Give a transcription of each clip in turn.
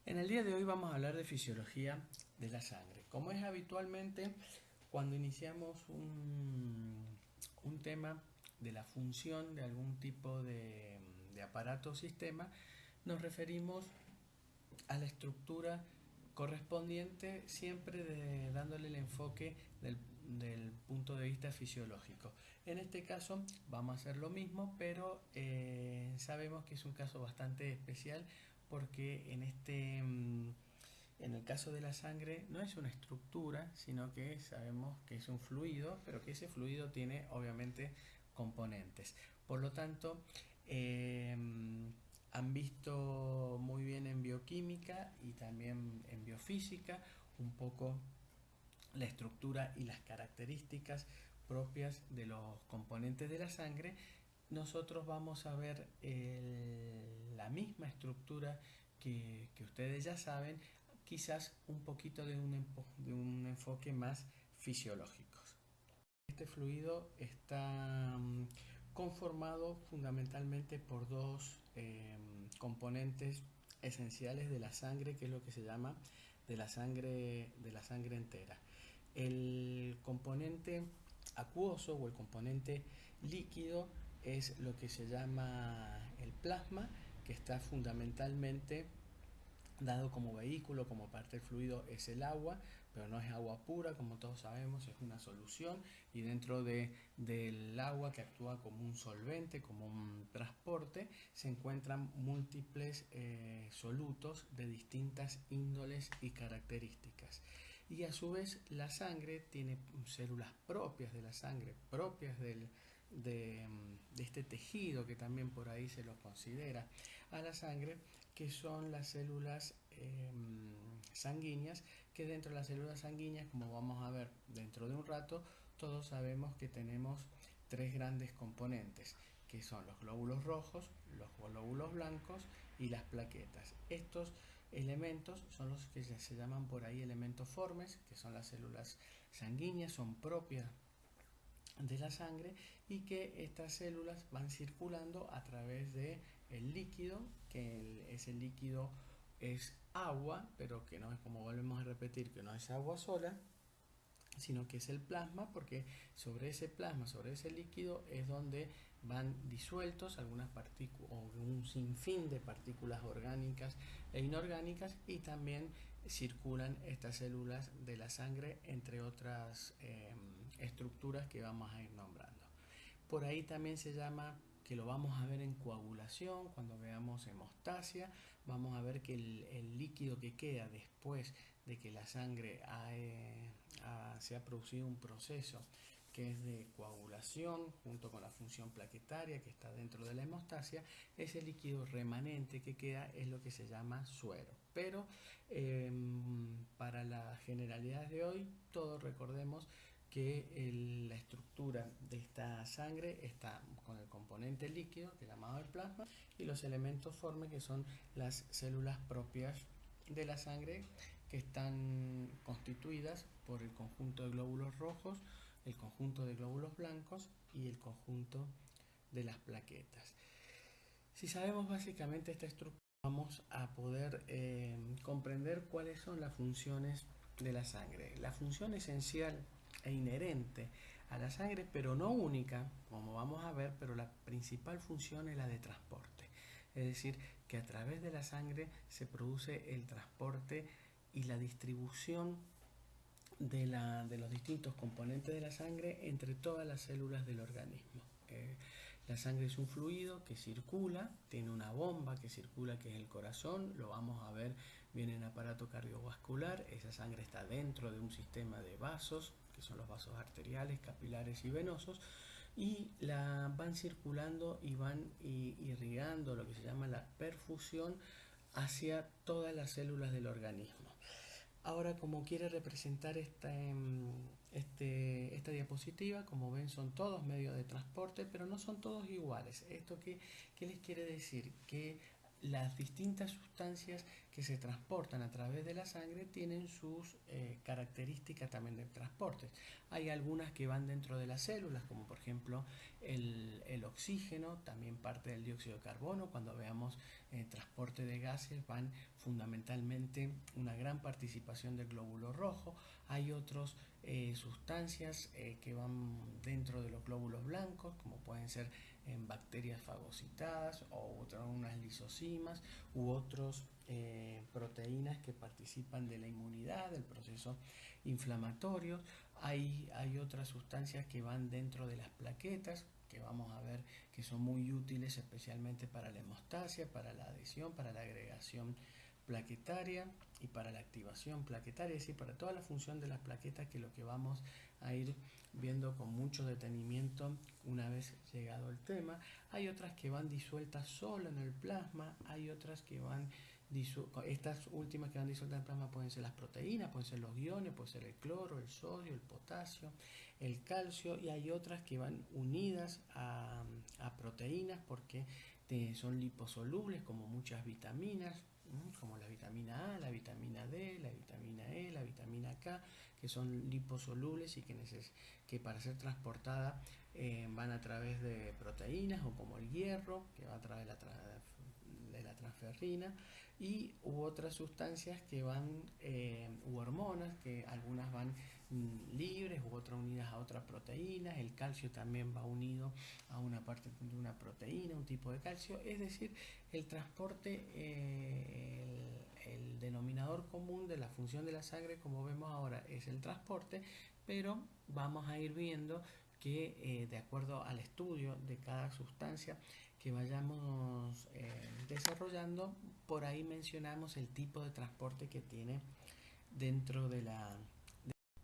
En el día de hoy vamos a hablar de fisiología de la sangre. Como es habitualmente cuando iniciamos un tema de la función de algún tipo de aparato o sistema, nos referimos a la estructura correspondiente siempre dándole el enfoque del punto de vista fisiológico. En este caso vamos a hacer lo mismo, pero sabemos que es un caso bastante especial porque en el caso de la sangre no es una estructura, sino que sabemos que es un fluido, pero que ese fluido tiene obviamente componentes. Por lo tanto, eh, han visto muy bien en bioquímica y también en biofísica un poco la estructura y las características propias de los componentes de la sangre. Nosotros vamos a ver la misma estructura que ustedes ya saben, quizás un poquito de un enfoque más fisiológico. Este fluido está conformado fundamentalmente por dos componentes esenciales de la sangre, que es lo que se llama de la sangre entera. El componente acuoso o el componente líquido es lo que se llama el plasma, que está fundamentalmente dado como vehículo, como parte del fluido, es el agua, pero no es agua pura, como todos sabemos, es una solución y dentro del agua que actúa como un solvente, como un transporte, se encuentran múltiples solutos de distintas índoles y características. Y a su vez la sangre tiene células propias de la sangre, propias de este tejido que también por ahí se lo considera a la sangre, que son las células sanguíneas, que dentro de las células sanguíneas, como vamos a ver dentro de un rato, todos sabemos que tenemos tres grandes componentes, que son los glóbulos rojos, los glóbulos blancos y las plaquetas. Estos elementos son los que se llaman por ahí elementos formes, que son las células sanguíneas, son propias de la sangre y que estas células van circulando a través de el líquido, ese líquido es agua, pero que no es, como volvemos a repetir, que no es agua sola, sino que es el plasma, porque sobre ese plasma, sobre ese líquido es donde van disueltos algunas partículas o un sinfín de partículas orgánicas e inorgánicas, y también circulan estas células de la sangre entre otras estructuras que vamos a ir nombrando. Por ahí también se llama, que lo vamos a ver en coagulación, cuando veamos hemostasia, vamos a ver que el líquido que queda después de que la sangre se ha producido un proceso que es de coagulación junto con la función plaquetaria que está dentro de la hemostasia, ese líquido remanente que queda es lo que se llama suero. Pero para las generalidades de hoy, todos recordemos que la estructura de esta sangre está con el componente líquido, que es llamado el plasma, y los elementos formes, que son las células propias de la sangre, que están constituidas por el conjunto de glóbulos rojos, el conjunto de glóbulos blancos y el conjunto de las plaquetas. Si sabemos básicamente esta estructura, vamos a poder comprender cuáles son las funciones de la sangre. La función esencial e inherente a la sangre, pero no única, como vamos a ver, pero la principal función es la de transporte. Es decir, que a través de la sangre se produce el transporte y la distribución de los distintos componentes de la sangre entre todas las células del organismo. La sangre es un fluido que circula, tiene una bomba que circula, que es el corazón, lo vamos a ver bien en el aparato cardiovascular. Esa sangre está dentro de un sistema de vasos, que son los vasos arteriales, capilares y venosos, y la van circulando y van irrigando lo que se llama la perfusión hacia todas las células del organismo. Ahora, como quiere representar esta diapositiva, como ven, son todos medios de transporte, pero no son todos iguales. ¿Esto qué les quiere decir? Que las distintas sustancias que se transportan a través de la sangre tienen sus características también de transporte. Hay algunas que van dentro de las células, como por ejemplo el oxígeno, también parte del dióxido de carbono. Cuando veamos transporte de gases, van fundamentalmente una gran participación del glóbulo rojo. Hay otras sustancias que van dentro de los glóbulos blancos, como pueden ser en bacterias fagocitadas o unas lisosimas u otros proteínas que participan de la inmunidad, del proceso inflamatorio. Hay otras sustancias que van dentro de las plaquetas, que vamos a ver que son muy útiles especialmente para la hemostasia, para la adhesión, para la agregación plaquetaria y para la activación plaquetaria, es decir, para toda la función de las plaquetas, que es lo que vamos a ir viendo con mucho detenimiento una vez llegado el tema. Hay otras que van disueltas solo en el plasma, hay otras que van estas últimas que van disueltas en el plasma pueden ser las proteínas, pueden ser los iones, puede ser el cloro, el sodio, el potasio, el calcio, y hay otras que van unidas a proteínas porque son liposolubles, como muchas vitaminas, como la vitamina A, la vitamina D, la vitamina E, la vitamina K, que son liposolubles y que para ser transportada van a través de proteínas, o como el hierro, que va a través de la transferrina, y u otras sustancias que van, u hormonas, que algunas van libres u otras unidas a otras proteínas. El calcio también va unido a una parte de una proteína, un tipo de calcio. Es decir, el transporte, el denominador común de la función de la sangre, como vemos ahora, es el transporte, pero vamos a ir viendo que de acuerdo al estudio de cada sustancia que vayamos desarrollando, por ahí mencionamos el tipo de transporte que tiene dentro de la...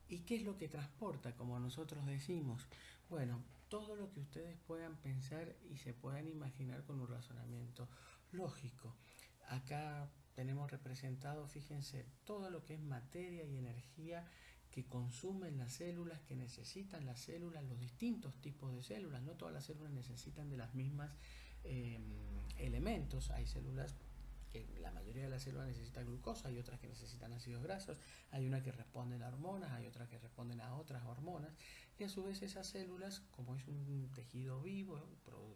¿Y qué es lo que transporta, como nosotros decimos? Bueno, todo lo que ustedes puedan pensar y se puedan imaginar con un razonamiento lógico. Acá tenemos representado, fíjense, todo lo que es materia y energía que consumen las células, que necesitan las células, los distintos tipos de células. No todas las células necesitan de las mismas elementos. Hay células que la mayoría de las células necesita glucosa, hay otras que necesitan ácidos grasos, hay una que responden a hormonas, hay otras que responden a otras hormonas, y a su vez esas células, como es un tejido vivo,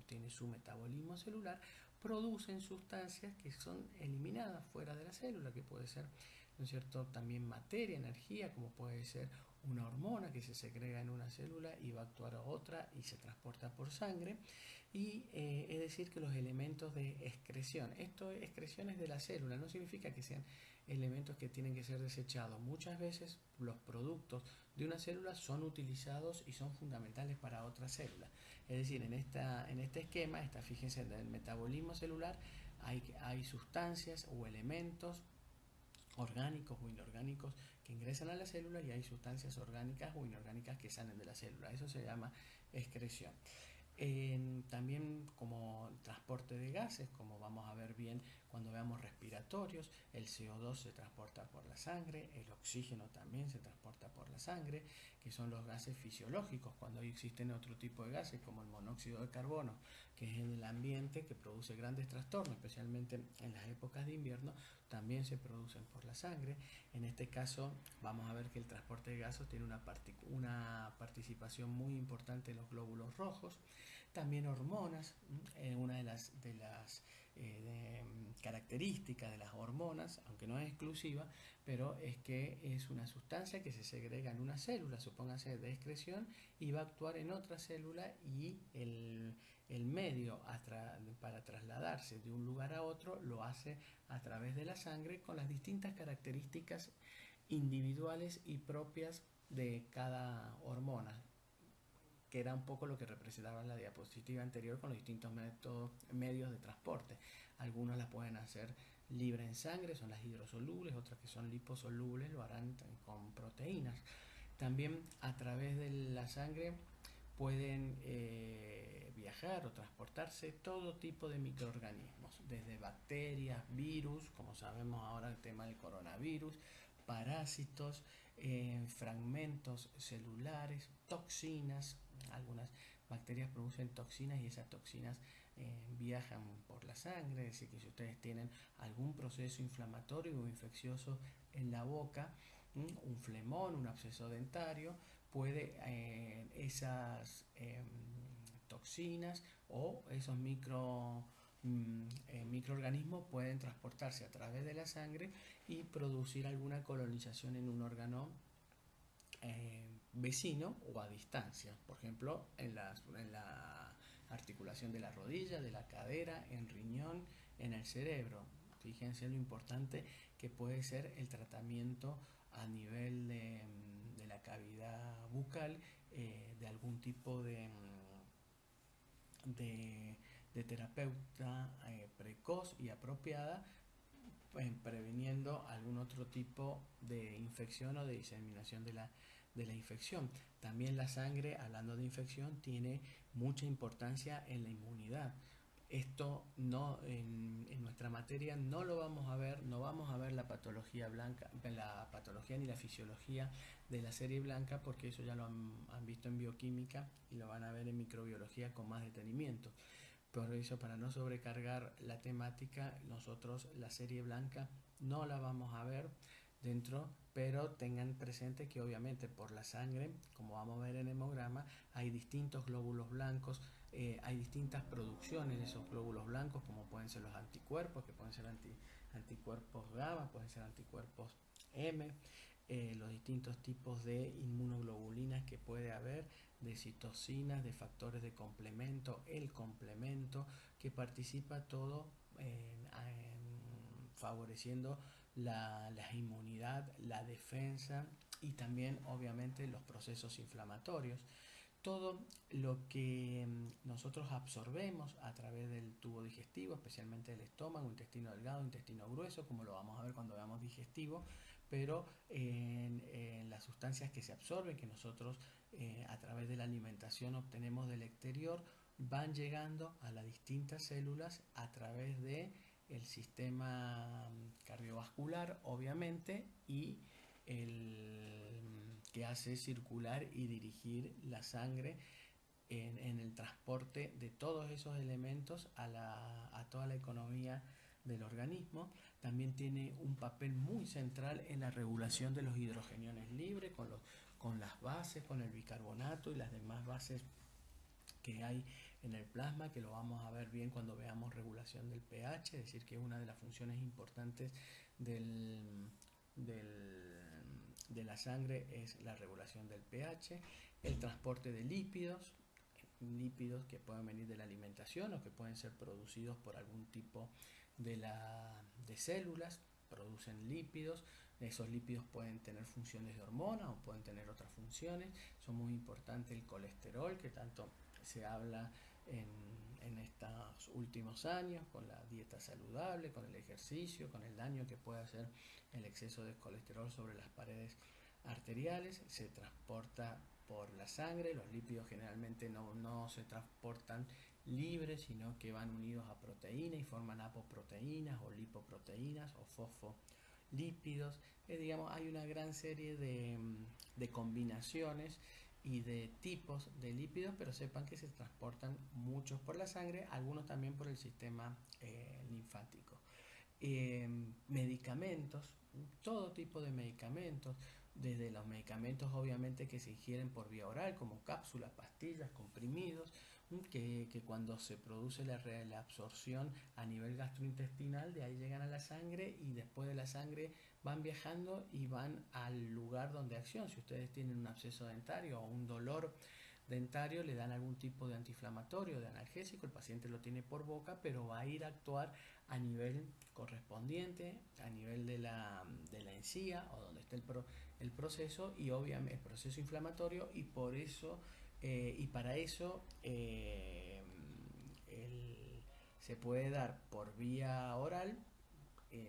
tiene su metabolismo celular, producen sustancias que son eliminadas fuera de la célula, que puede ser, ¿no es cierto?, también materia, energía, como puede ser una hormona que se segrega en una célula y va a actuar a otra y se transporta por sangre. Y es decir, que los elementos de excreción, esto es excreciones de la célula, no significa que sean elementos que tienen que ser desechados. Muchas veces los productos de una célula son utilizados y son fundamentales para otra célula. Es decir, en este esquema, fíjense, en el metabolismo celular hay sustancias o elementos orgánicos o inorgánicos que ingresan a la célula, y hay sustancias orgánicas o inorgánicas que salen de la célula. Eso se llama excreción. También como transporte de gases, como vamos a ver bien cuando veamos respiratorios, el CO2 se transporta por la sangre, el oxígeno también se transporta por la sangre, que son los gases fisiológicos. Cuando existen otro tipo de gases como el monóxido de carbono, que es en el ambiente, que produce grandes trastornos, especialmente en las épocas de invierno, también se producen por la sangre. En este caso vamos a ver que el transporte de gases tiene una participación muy importante en los glóbulos rojos. También hormonas, una de las características de las hormonas, aunque no es exclusiva, pero es que es una sustancia que se segrega en una célula, supóngase de excreción, y va a actuar en otra célula, y el medio para trasladarse de un lugar a otro lo hace a través de la sangre, con las distintas características individuales y propias de cada hormona, que era un poco lo que representaba en la diapositiva anterior con los distintos medios de transporte. Algunos la pueden hacer libre en sangre, son las hidrosolubles, otras que son liposolubles lo harán con proteínas. También a través de la sangre pueden viajar o transportarse todo tipo de microorganismos, desde bacterias, virus, como sabemos ahora el tema del coronavirus, parásitos, fragmentos celulares, toxinas. Algunas bacterias producen toxinas y esas toxinas viajan por la sangre, es decir, que si ustedes tienen algún proceso inflamatorio o infeccioso en la boca, un flemón, un absceso dentario, puede esas toxinas o esos microorganismos pueden transportarse a través de la sangre y producir alguna colonización en un órgano vecino o a distancia, por ejemplo en la articulación de la rodilla, de la cadera, en riñón, en el cerebro. Fíjense lo importante que puede ser el tratamiento a nivel de la cavidad bucal, de algún tipo de terapeuta precoz y apropiada, previniendo algún otro tipo de infección o de diseminación de la infección. También la sangre, hablando de infección, tiene mucha importancia en la inmunidad. Esto no en nuestra materia no lo vamos a ver, no vamos a ver la patología blanca, la patología ni la fisiología de la serie blanca, porque eso ya lo han visto en bioquímica y lo van a ver en microbiología con más detenimiento. Por eso, para no sobrecargar la temática, nosotros la serie blanca no la vamos a ver dentro, pero tengan presente que obviamente por la sangre, como vamos a ver en el hemograma, hay distintos glóbulos blancos, hay distintas producciones de esos glóbulos blancos, como pueden ser los anticuerpos, que pueden ser anticuerpos gamma, pueden ser anticuerpos M, los distintos tipos de inmunoglobulinas que puede haber, de citocinas, de factores de complemento, el complemento, que participa todo favoreciendo la inmunidad, la defensa y también obviamente los procesos inflamatorios. Todo lo que nosotros absorbemos a través del tubo digestivo, especialmente el estómago, intestino delgado, intestino grueso, como lo vamos a ver cuando veamos digestivo, pero en las sustancias que se absorben, que nosotros a través de la alimentación obtenemos del exterior, van llegando a las distintas células a través de el sistema cardiovascular, obviamente, y el que hace circular y dirigir la sangre en el transporte de todos esos elementos a toda la economía del organismo. También tiene un papel muy central en la regulación de los hidrogeniones libres, con las bases, con el bicarbonato y las demás bases que hay en el plasma, que lo vamos a ver bien cuando veamos regulación del pH, es decir, que una de las funciones importantes de la sangre es la regulación del pH, el transporte de lípidos que pueden venir de la alimentación o que pueden ser producidos por algún tipo de células, producen lípidos. Esos lípidos pueden tener funciones de hormona o pueden tener otras funciones. Son muy importantes el colesterol, que tanto se habla en estos últimos años, con la dieta saludable, con el ejercicio, con el daño que puede hacer el exceso de colesterol sobre las paredes arteriales. Se transporta por la sangre. Los lípidos generalmente no se transportan libres, sino que van unidos a proteínas y forman apoproteínas o lipoproteínas o fosfolípidos. Digamos, hay una gran serie de combinaciones y de tipos de lípidos, pero sepan que se transportan muchos por la sangre, algunos también por el sistema linfático. Medicamentos, todo tipo de medicamentos, desde los medicamentos obviamente que se ingieren por vía oral, como cápsulas, pastillas, comprimidos, que cuando se produce la absorción a nivel gastrointestinal, de ahí llegan a la sangre y después de la sangre van viajando y van al lugar donde acción. Si ustedes tienen un absceso dentario o un dolor dentario, le dan algún tipo de antiinflamatorio, de analgésico, el paciente lo tiene por boca, pero va a ir a actuar a nivel correspondiente, a nivel de la encía o donde esté el proceso y obviamente el proceso inflamatorio, y por eso y para eso se puede dar por vía oral,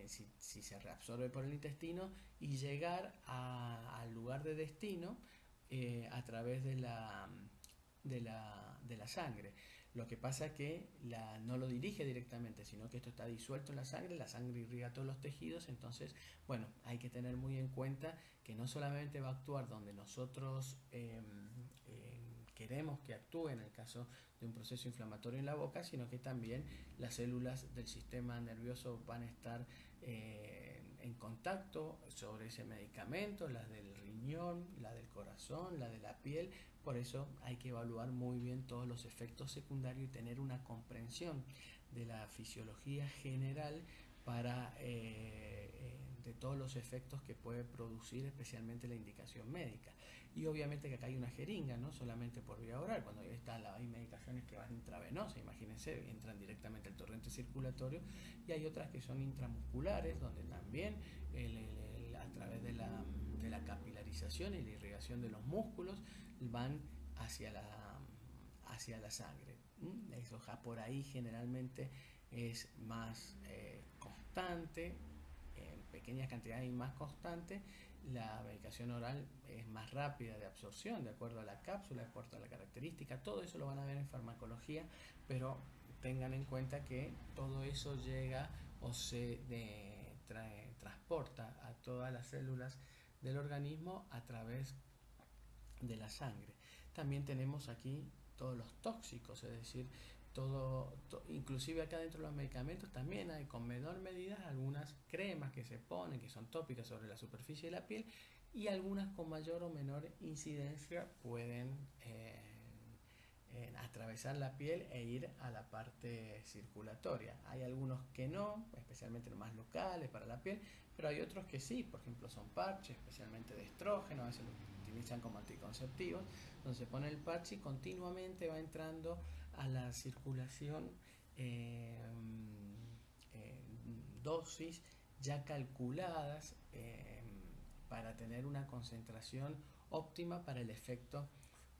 si se reabsorbe por el intestino, y llegar al lugar de destino a través de la sangre. Lo que pasa es que no lo dirige directamente, sino que esto está disuelto en la sangre irriga todos los tejidos. Entonces, bueno, hay que tener muy en cuenta que no solamente va a actuar donde nosotros queremos que actúe en el caso de un proceso inflamatorio en la boca, sino que también las células del sistema nervioso van a estar en contacto sobre ese medicamento, las del riñón, la del corazón, la de la piel. Por eso hay que evaluar muy bien todos los efectos secundarios y tener una comprensión de la fisiología general para de todos los efectos que puede producir especialmente la indicación médica. Y obviamente que acá hay una jeringa, no solamente por vía oral, cuando hay medicaciones que van intravenosas, imagínense, entran directamente al torrente circulatorio, y hay otras que son intramusculares, donde también a través de la capilarización y la irrigación de los músculos van hacia hacia la sangre. Eso por ahí generalmente es más constante, en pequeñas cantidades y más constante. La medicación oral es más rápida de absorción, de acuerdo a la cápsula, de acuerdo a la característica. Todo eso lo van a ver en farmacología, pero tengan en cuenta que todo eso llega o se transporta a todas las células del organismo a través de la sangre. También tenemos aquí todos los tóxicos, es decir, inclusive acá dentro de los medicamentos también hay con menor medida algunas cremas que se ponen, que son tópicas sobre la superficie de la piel, y algunas con mayor o menor incidencia pueden atravesar la piel e ir a la parte circulatoria. Hay algunos que no, especialmente los más locales para la piel, pero hay otros que sí, por ejemplo son parches, especialmente de estrógeno, a veces los utilizan como anticonceptivos, donde se pone el parche y continuamente va entrando a la circulación dosis ya calculadas para tener una concentración óptima para el efecto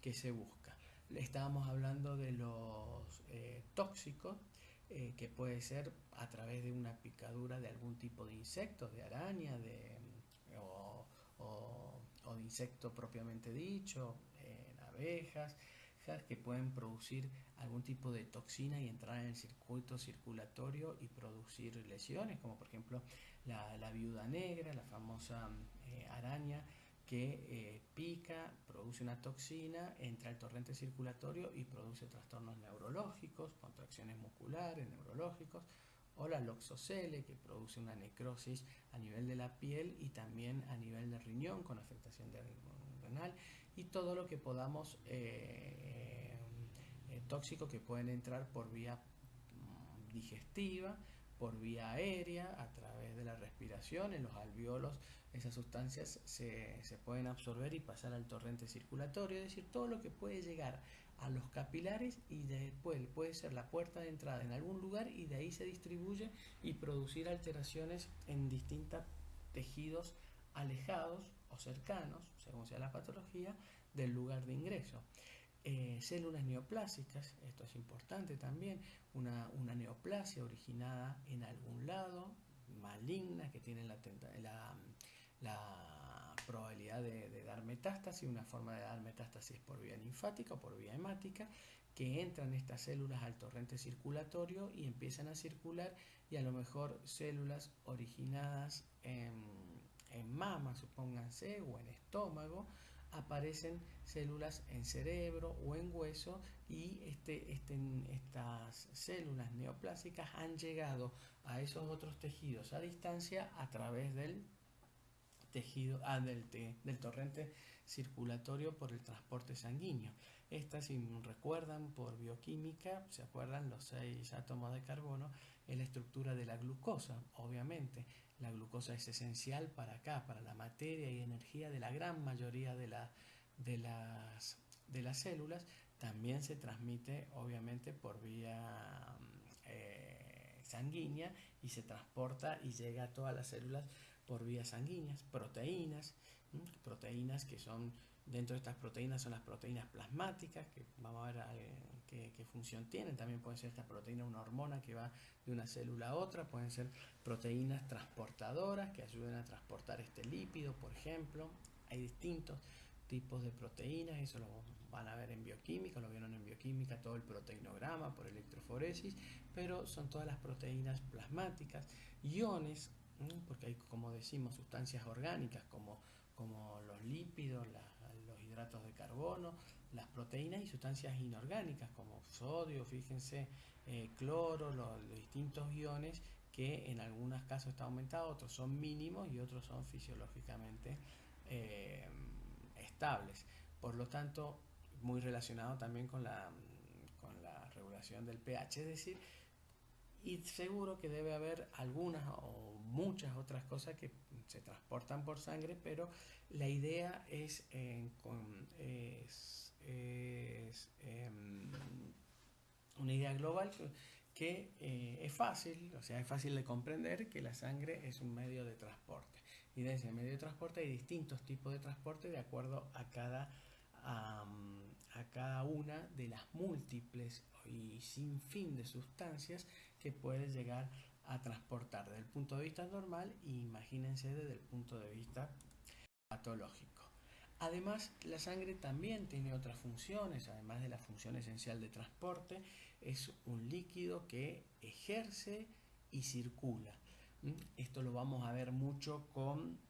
que se busca. Estábamos hablando de los tóxicos, que puede ser a través de una picadura de algún tipo de insecto, de araña, o de insecto propiamente dicho, abejas, que pueden producir algún tipo de toxina y entrar en el circuito circulatorio y producir lesiones, como por ejemplo la viuda negra, la famosa araña que pica, produce una toxina, entra al torrente circulatorio y produce trastornos neurológicos, contracciones musculares, neurológicos, o la loxosele, que produce una necrosis a nivel de la piel y también a nivel del riñón con afectación renal, y todo lo que podamos tóxicos que pueden entrar por vía digestiva, por vía aérea, a través de la respiración, en los alvéolos. Esas sustancias se pueden absorber y pasar al torrente circulatorio, es decir, todo lo que puede llegar a los capilares y después puede ser la puerta de entrada en algún lugar y de ahí se distribuye y producir alteraciones en distintos tejidos alejados o cercanos, según sea la patología, del lugar de ingreso. Células neoplásicas, esto es importante también, una neoplasia originada en algún lado, maligna, que tiene la probabilidad de dar metástasis. Una forma de dar metástasis por vía linfática o por vía hemática, que entran estas células al torrente circulatorio y empiezan a circular, y a lo mejor células originadas en mama, supónganse, o en estómago, aparecen células en cerebro o en hueso, y estas células neoplásicas han llegado a esos otros tejidos a distancia a través del tejido del torrente circulatorio por el transporte sanguíneo. Estas, si recuerdan por bioquímica, se acuerdan los 6 átomos de carbono, es la estructura de la glucosa. Obviamente la glucosa es esencial para acá, para la materia y energía de la gran mayoría de las células. También se transmite obviamente por vía sanguínea, y se transporta y llega a todas las células por vías sanguíneas. Proteínas que son, dentro de estas proteínas son las proteínas plasmáticas, que vamos a ver qué función tienen. También pueden ser estas proteínas una hormona que va de una célula a otra, pueden ser proteínas transportadoras que ayuden a transportar este lípido, por ejemplo. Hay distintos tipos de proteínas, eso lo van a ver en bioquímica, lo vieron en bioquímica, todo el proteinograma por electroforesis, pero son todas las proteínas plasmáticas. Iones, porque hay, como decimos, sustancias orgánicas como los lípidos, los hidratos de carbono, las proteínas y sustancias inorgánicas como sodio, fíjense, cloro, los distintos iones que en algunos casos está aumentado, otros son mínimos y otros son fisiológicamente eh, estables. Por lo tanto, muy relacionado también con la regulación del pH, es decir, y seguro que debe haber algunas o muchas otras cosas que se transportan por sangre, pero la idea es una idea global que es fácil, o sea, es fácil de comprender que la sangre es un medio de transporte. Y de ese medio de transporte hay distintos tipos de transporte de acuerdo a cada una de las múltiples y sin fin de sustancias que puede llegar a transportar desde el punto de vista normal e imagínense desde el punto de vista patológico. Además, la sangre también tiene otras funciones, además de la función esencial de transporte, es un líquido que ejerce y circula. Esto lo vamos a ver mucho con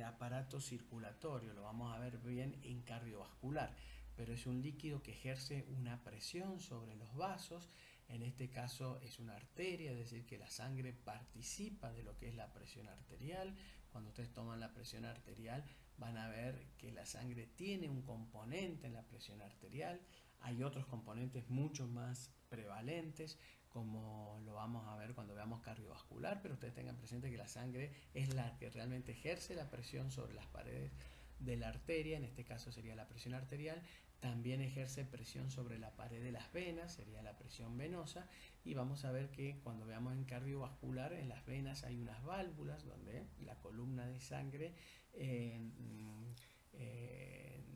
aparato circulatorio, lo vamos a ver bien en cardiovascular, pero es un líquido que ejerce una presión sobre los vasos, en este caso es una arteria, es decir, que la sangre participa de lo que es la presión arterial. Cuando ustedes toman la presión arterial, van a ver que la sangre tiene un componente en la presión arterial. Hay otros componentes mucho más prevalentes, como lo vamos a ver cuando veamos cardiovascular, pero ustedes tengan presente que la sangre es la que realmente ejerce la presión sobre las paredes de la arteria, en este caso sería la presión arterial. También ejerce presión sobre la pared de las venas, sería la presión venosa, y vamos a ver que cuando veamos en cardiovascular, en las venas hay unas válvulas donde la columna de sangre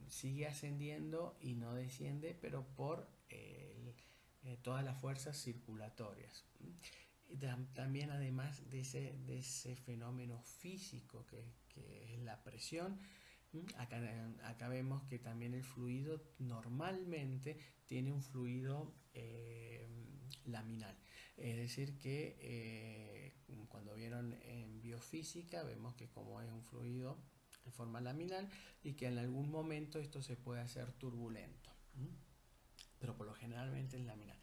sigue ascendiendo y no desciende, pero por todas las fuerzas circulatorias. También además de ese fenómeno físico que es la presión, acá vemos que también el fluido normalmente tiene un fluido laminal. Es decir, que cuando vieron en biofísica vemos que como es un fluido en forma laminal y que en algún momento esto se puede hacer turbulento, pero por lo generalmente es laminal.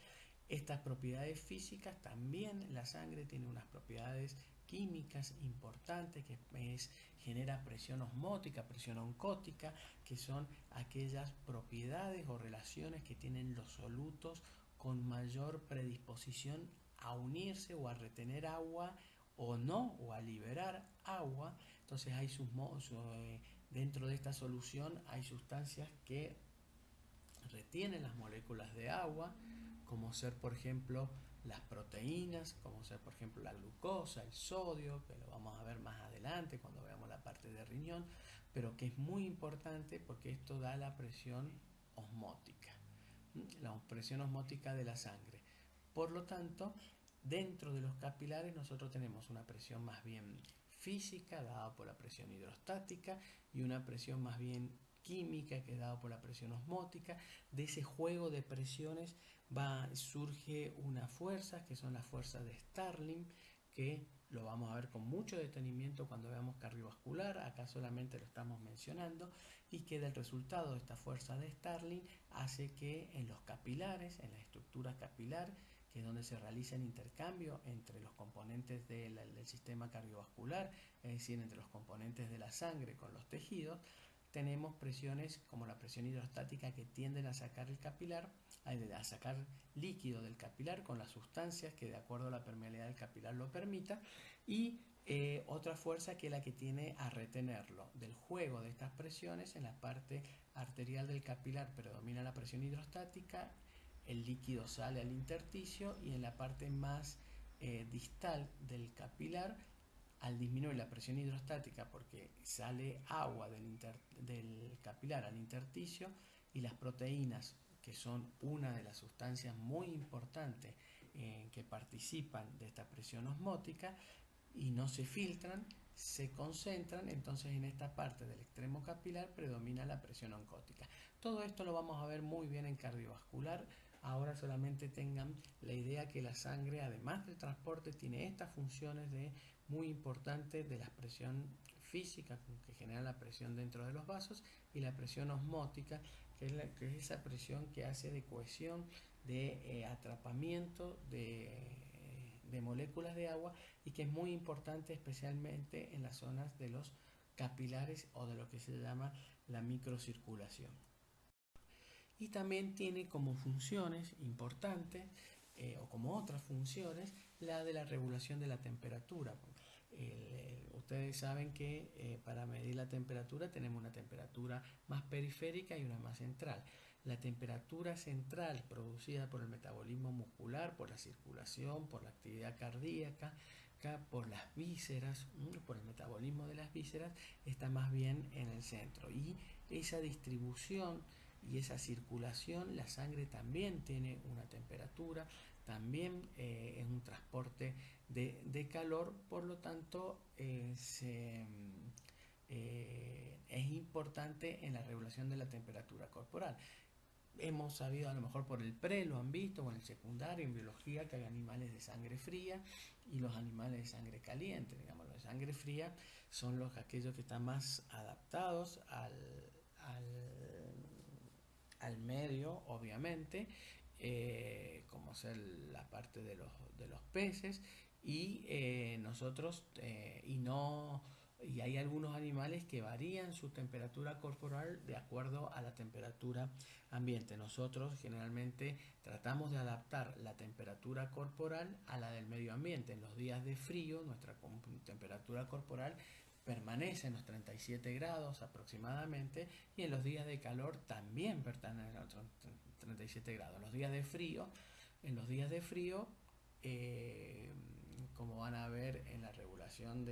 Estas propiedades físicas también la sangre tiene unas propiedades químicas importantes que genera presión osmótica, presión oncótica, que son aquellas propiedades o relaciones que tienen los solutos con mayor predisposición a unirse o a retener agua o no, o a liberar agua. Entonces hay dentro de esta solución hay sustancias que retienen las moléculas de agua, como ser por ejemplo las proteínas, como ser por ejemplo la glucosa, el sodio, que lo vamos a ver más adelante cuando veamos la parte de riñón, pero que es muy importante porque esto da la presión osmótica, la presión osmótica de la sangre. Por lo tanto, dentro de los capilares nosotros tenemos una presión más bien física, dada por la presión hidrostática, y una presión más bien química, que es dada por la presión osmótica. De ese juego de presiones surge una fuerza, que son las fuerzas de Starling, que lo vamos a ver con mucho detenimiento cuando veamos cardiovascular, acá solamente lo estamos mencionando, y que del resultado de esta fuerza de Starling hace que en los capilares, en la estructura capilar, que es donde se realiza el intercambio entre los componentes del sistema cardiovascular, es decir, entre los componentes de la sangre con los tejidos, tenemos presiones como la presión hidrostática que tienden a sacar el capilar, a sacar líquido del capilar con las sustancias que de acuerdo a la permeabilidad del capilar lo permita, y otra fuerza que es la que tiene a retenerlo. Del juego de estas presiones, en la parte arterial del capilar predomina la presión hidrostática, el líquido sale al intersticio, y en la parte más distal del capilar, al disminuir la presión hidrostática porque sale agua del capilar al intersticio, y las proteínas, que son una de las sustancias muy importantes que participan de esta presión osmótica y no se filtran, se concentran, entonces en esta parte del extremo capilar predomina la presión oncótica. Todo esto lo vamos a ver muy bien en cardiovascular. Ahora solamente tengan la idea que la sangre, además del transporte, tiene estas funciones muy importantes de la presión física que genera la presión dentro de los vasos, y la presión osmótica, que es esa presión que hace de cohesión, de atrapamiento de moléculas de agua, y que es muy importante especialmente en las zonas de los capilares o de lo que se llama la microcirculación. Y también tiene como funciones importantes, o como otras funciones, la de la regulación de la temperatura. Ustedes saben que para medir la temperatura tenemos una temperatura más periférica y una más central. La temperatura central, producida por el metabolismo muscular, por la circulación, por la actividad cardíaca, por las vísceras, por el metabolismo de las vísceras, está más bien en el centro. Y esa distribución y esa circulación, la sangre también tiene una temperatura, también es un transporte de calor, por lo tanto es importante en la regulación de la temperatura corporal. Hemos sabido, a lo mejor por el pre, lo han visto, o en el secundario, en biología, que hay animales de sangre fría y los animales de sangre caliente. Digamos, los de sangre fría son aquellos que están más adaptados al medio, obviamente, como ser la parte de los peces, y nosotros, y hay algunos animales que varían su temperatura corporal de acuerdo a la temperatura ambiente. Nosotros generalmente tratamos de adaptar la temperatura corporal a la del medio ambiente. En los días de frío, nuestra temperatura corporal permanece en los 37 grados aproximadamente, y en los días de calor también permanece en los 37 grados. En los días de frío, como van a ver en la regulación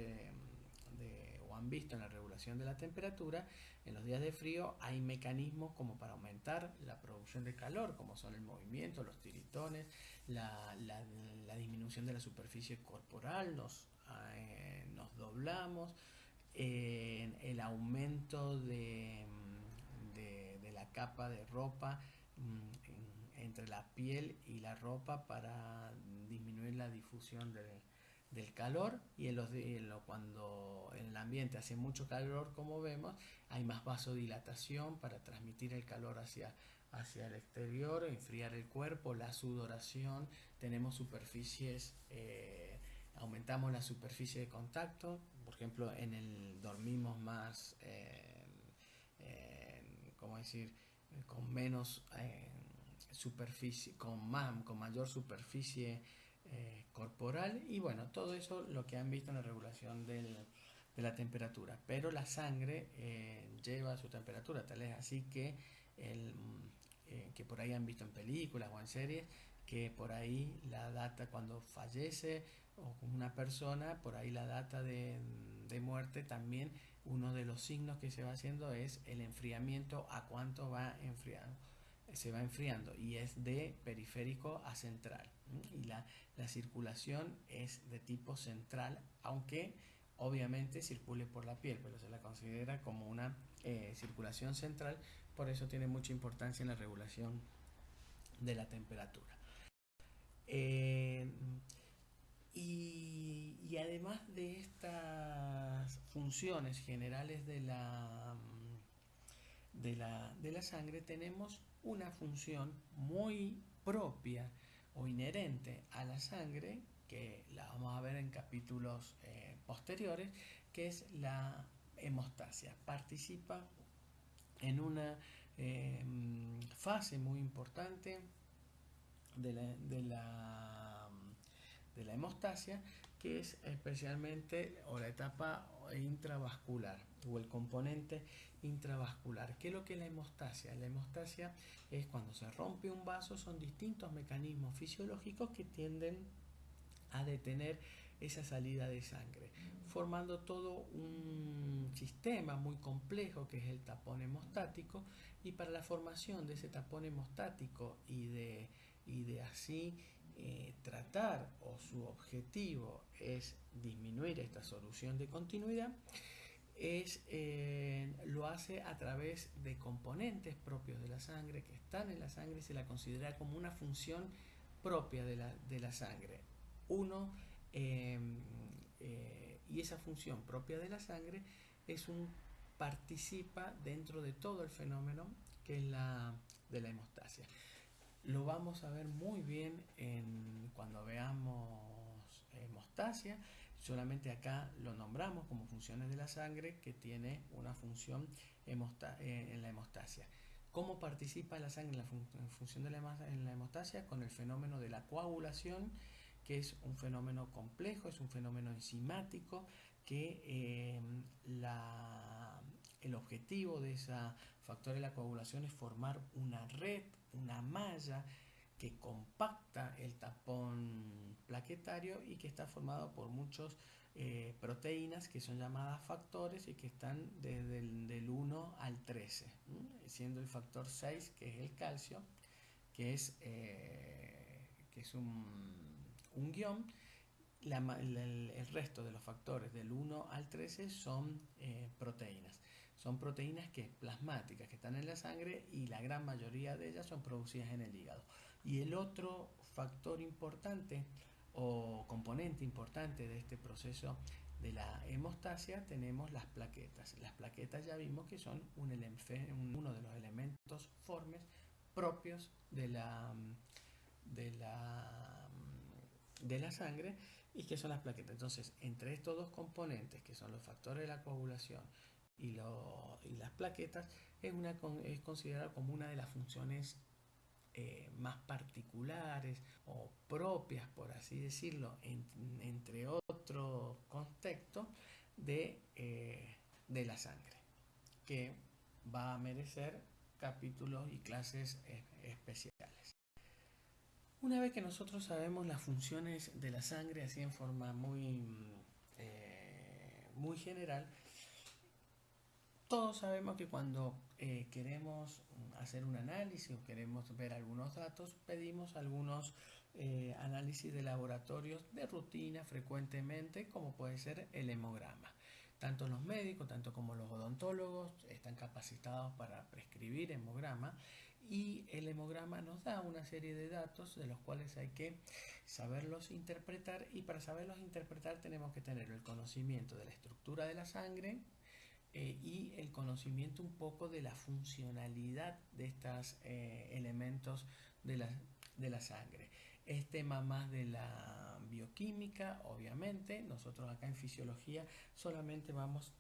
o han visto en la regulación de la temperatura, en los días de frío hay mecanismos como para aumentar la producción de calor, como son el movimiento, los tiritones, la disminución de la superficie corporal, nos doblamos, el aumento de la capa de ropa entre la piel y la ropa para disminuir la difusión del calor, y cuando en el ambiente hace mucho calor, como vemos, hay más vasodilatación para transmitir el calor hacia el exterior, enfriar el cuerpo, la sudoración, tenemos superficies, aumentamos la superficie de contacto, por ejemplo, dormimos más, ¿cómo decir?, con menos superficie, con mayor superficie corporal, y bueno, todo eso lo que han visto en la regulación de la temperatura. Pero la sangre lleva su temperatura, tal es así que que por ahí han visto en películas o en series, que por ahí la data cuando fallece o una persona, por ahí la data de muerte también, uno de los signos que se va haciendo es el enfriamiento, a cuánto va enfriando, se va enfriando, y es de periférico a central, y la circulación es de tipo central, aunque obviamente circule por la piel, pero se la considera como una circulación central, por eso tiene mucha importancia en la regulación de la temperatura. Y además de estas funciones generales de la sangre, tenemos una función muy propia o inherente a la sangre, que la vamos a ver en capítulos posteriores, que es la hemostasia. Participa en una fase muy importante de la hemostasia, que es especialmente la etapa intravascular o el componente intravascular. ¿Qué es lo que es la hemostasia? La hemostasia es cuando se rompe un vaso, son distintos mecanismos fisiológicos que tienden a detener esa salida de sangre, formando todo un sistema muy complejo que es el tapón hemostático. Y para la formación de ese tapón hemostático y de así tratar, o su objetivo es disminuir esta solución de continuidad, lo hace a través de componentes propios de la sangre que están en la sangre, y se la considera como una función propia de la sangre. Y esa función propia de la sangre participa dentro de todo el fenómeno que es de la hemostasia. Lo vamos a ver muy bien cuando veamos hemostasia. Solamente acá lo nombramos como funciones de la sangre, que tiene una función en la hemostasia. ¿Cómo participa la sangre en función de en la hemostasia? Con el fenómeno de la coagulación, que es un fenómeno complejo, es un fenómeno enzimático, que el objetivo de ese factor de la coagulación es formar una red, una malla que compacta el tapón plaquetario y que está formado por muchas proteínas que son llamadas factores y que están desde del 1 al 13, siendo el factor 6, que es el calcio, que es un guión. El resto de los factores del 1 al 13 son proteínas. Son proteínas plasmáticas que están en la sangre, y la gran mayoría de ellas son producidas en el hígado. Y el otro factor importante o componente importante de este proceso de la hemostasia tenemos las plaquetas. Las plaquetas ya vimos que son uno de los elementos formes propios de la sangre, y que son las plaquetas. Entonces, entre estos dos componentes, que son los factores de la coagulación y las plaquetas, es considerado como una de las funciones más particulares o propias, por así decirlo, entre otros contextos, de la sangre, que va a merecer capítulos y clases especiales. Una vez que nosotros sabemos las funciones de la sangre así en forma muy general, todos sabemos que cuando queremos hacer un análisis o queremos ver algunos datos, pedimos algunos análisis de laboratorios de rutina frecuentemente, como puede ser el hemograma. Tanto los médicos, tanto como los odontólogos, están capacitados para prescribir hemograma, y el hemograma nos da una serie de datos de los cuales hay que saberlos interpretar, y para saberlos interpretar tenemos que tener el conocimiento de la estructura de la sangre, y el conocimiento un poco de la funcionalidad de estos elementos de la sangre. Es tema más de la bioquímica, obviamente. Nosotros acá en fisiología solamente vamos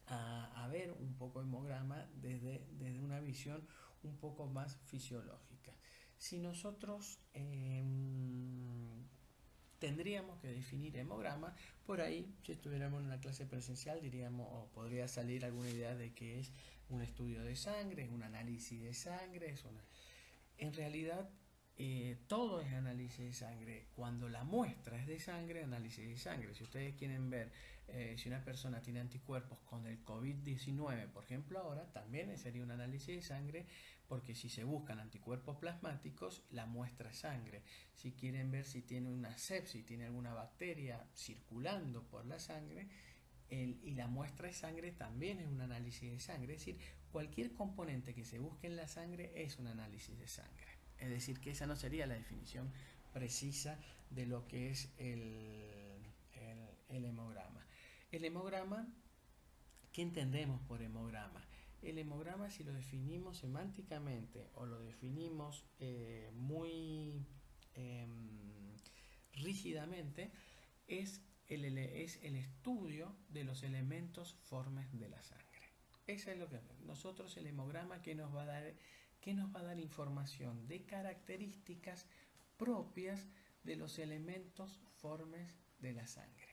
a ver un poco hemograma desde una visión un poco más fisiológica. Si nosotros tendríamos que definir hemograma, por ahí, si estuviéramos en una clase presencial, diríamos, o podría salir alguna idea de que es un estudio de sangre, es un análisis de sangre, en realidad todo es análisis de sangre. Cuando la muestra es de sangre, análisis de sangre. Si ustedes quieren ver si una persona tiene anticuerpos con el COVID-19, por ejemplo, ahora también sería un análisis de sangre, porque si se buscan anticuerpos plasmáticos, la muestra es sangre. Si quieren ver si tiene una sepsis, tiene alguna bacteria circulando por la sangre, y la muestra de sangre también es un análisis de sangre. Es decir, cualquier componente que se busque en la sangre es un análisis de sangre. Es decir, que esa no sería la definición precisa de lo que es el hemograma. El hemograma, ¿qué entendemos por hemograma? El hemograma, si lo definimos semánticamente o lo definimos muy rígidamente, es el estudio de los elementos formes de la sangre. Eso es lo que nosotros, el hemograma, que nos va a dar información de características propias de los elementos formes de la sangre.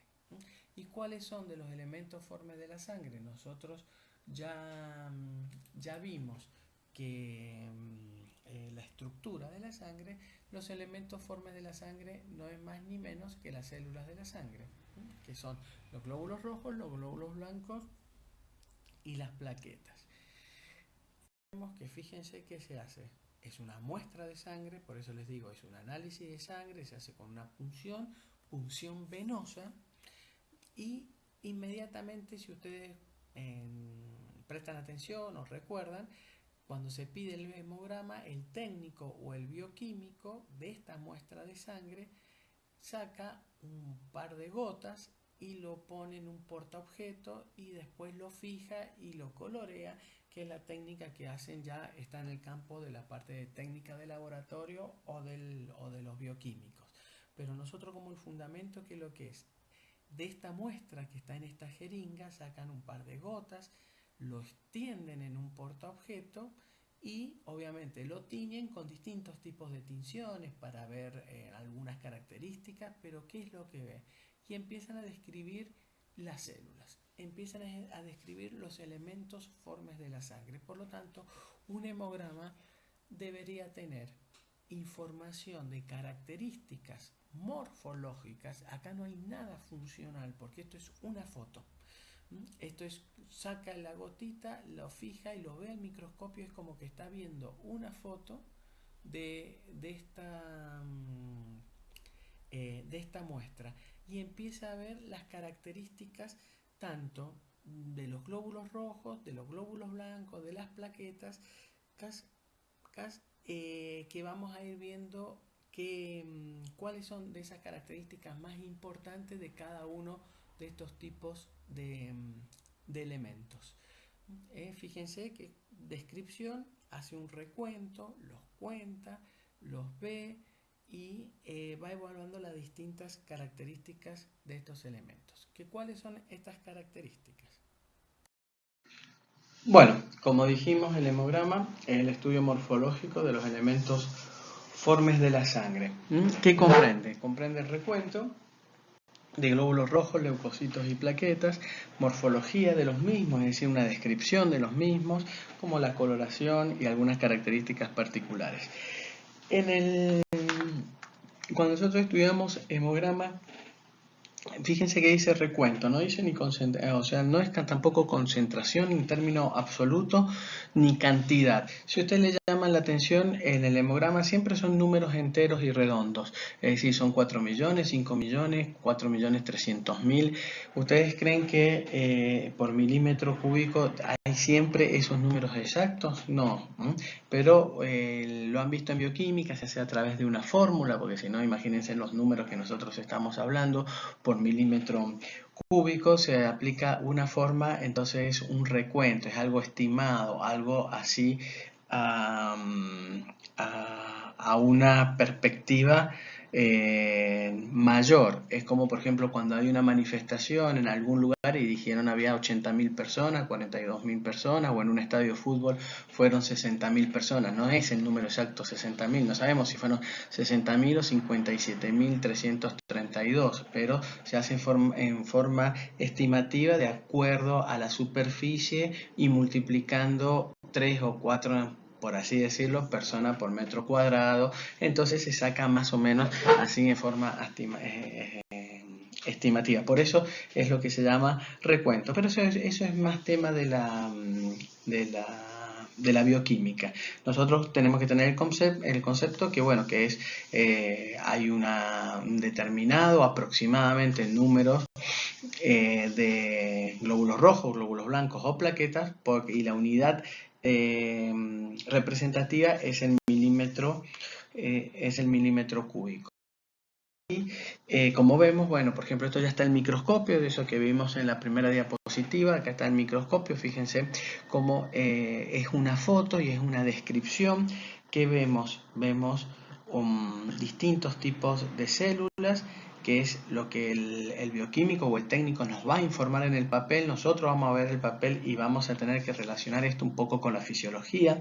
¿Y cuáles son de los elementos formes de la sangre? Nosotros ya vimos que la estructura de la sangre, los elementos formes de la sangre no es más ni menos que las células de la sangre, que son los glóbulos rojos, los glóbulos blancos y las plaquetas. Vemos que fíjense qué se hace. Es una muestra de sangre, por eso les digo, es un análisis de sangre, se hace con una punción venosa, y inmediatamente, si ustedes prestan atención o recuerdan, cuando se pide el hemograma, el técnico o el bioquímico de esta muestra de sangre saca un par de gotas y lo pone en un portaobjeto y después lo fija y lo colorea, que es la técnica que hacen ya, está en el campo de la parte de técnica de laboratorio o de los bioquímicos. Pero nosotros como el fundamento, que es lo que es, de esta muestra que está en esta jeringa, sacan un par de gotas, lo extienden en un portaobjeto y obviamente lo tiñen con distintos tipos de tinciones para ver algunas características, pero ¿qué es lo que ve? Y empiezan a describir las células, empiezan a describir los elementos formes de la sangre. Por lo tanto, un hemograma debería tener información de características morfológicas. Acá no hay nada funcional porque esto es una foto. Esto es, saca la gotita, lo fija y lo ve al microscopio, es como que está viendo una foto de esta muestra y empieza a ver las características tanto de los glóbulos rojos, de los glóbulos blancos, de las plaquetas, que vamos a ir viendo cuáles son de esas características más importantes de cada uno de estos tipos de elementos. Fíjense que descripción hace un recuento, los cuenta, los ve y va evaluando las distintas características de estos elementos. ¿Cuáles son estas características? Bueno, como dijimos, el hemograma es el estudio morfológico de los elementos formes de la sangre. ¿Qué comprende? Comprende el recuento de glóbulos rojos, leucocitos y plaquetas, morfología de los mismos, es decir, una descripción de los mismos, como la coloración y algunas características particulares. Cuando nosotros estudiamos hemograma, fíjense que dice recuento, no dice ni concentración, o sea, no es tampoco concentración en término absoluto ni cantidad. Si a usted le llama la atención, en el hemograma siempre son números enteros y redondos, es decir, son 4 millones, 5 millones, 4 millones 300.000. ¿Ustedes creen que por milímetro cúbico hay siempre esos números exactos? No, pero lo han visto en bioquímica, se hace a través de una fórmula, porque si no, imagínense los números que nosotros estamos hablando. Por milímetro cúbico se aplica una forma, entonces es un recuento, es algo estimado, algo así a una perspectiva mayor. Es como, por ejemplo, cuando hay una manifestación en algún lugar y dijeron había 80.000 personas, 42.000 personas, o en un estadio de fútbol fueron 60.000 personas. No es el número exacto 60.000, no sabemos si fueron 60.000 o 57.332, pero se hace en forma estimativa de acuerdo a la superficie y multiplicando 3 o 4, por así decirlo, personas por metro cuadrado. Entonces se saca más o menos así en forma estimativa. Por eso es lo que se llama recuento. Pero eso es más tema de la bioquímica. Nosotros tenemos que tener el concepto que, bueno, que es hay un determinado aproximadamente número de glóbulos rojos, glóbulos blancos o plaquetas, y la unidad representativa es el milímetro cúbico. Y como vemos, bueno, por ejemplo, esto ya está el microscopio, de eso que vimos en la primera diapositiva. Acá está el microscopio, fíjense cómo es una foto y es una descripción que vemos distintos tipos de células, que es lo que el bioquímico o el técnico nos va a informar en el papel. Nosotros vamos a ver el papel y vamos a tener que relacionar esto un poco con la fisiología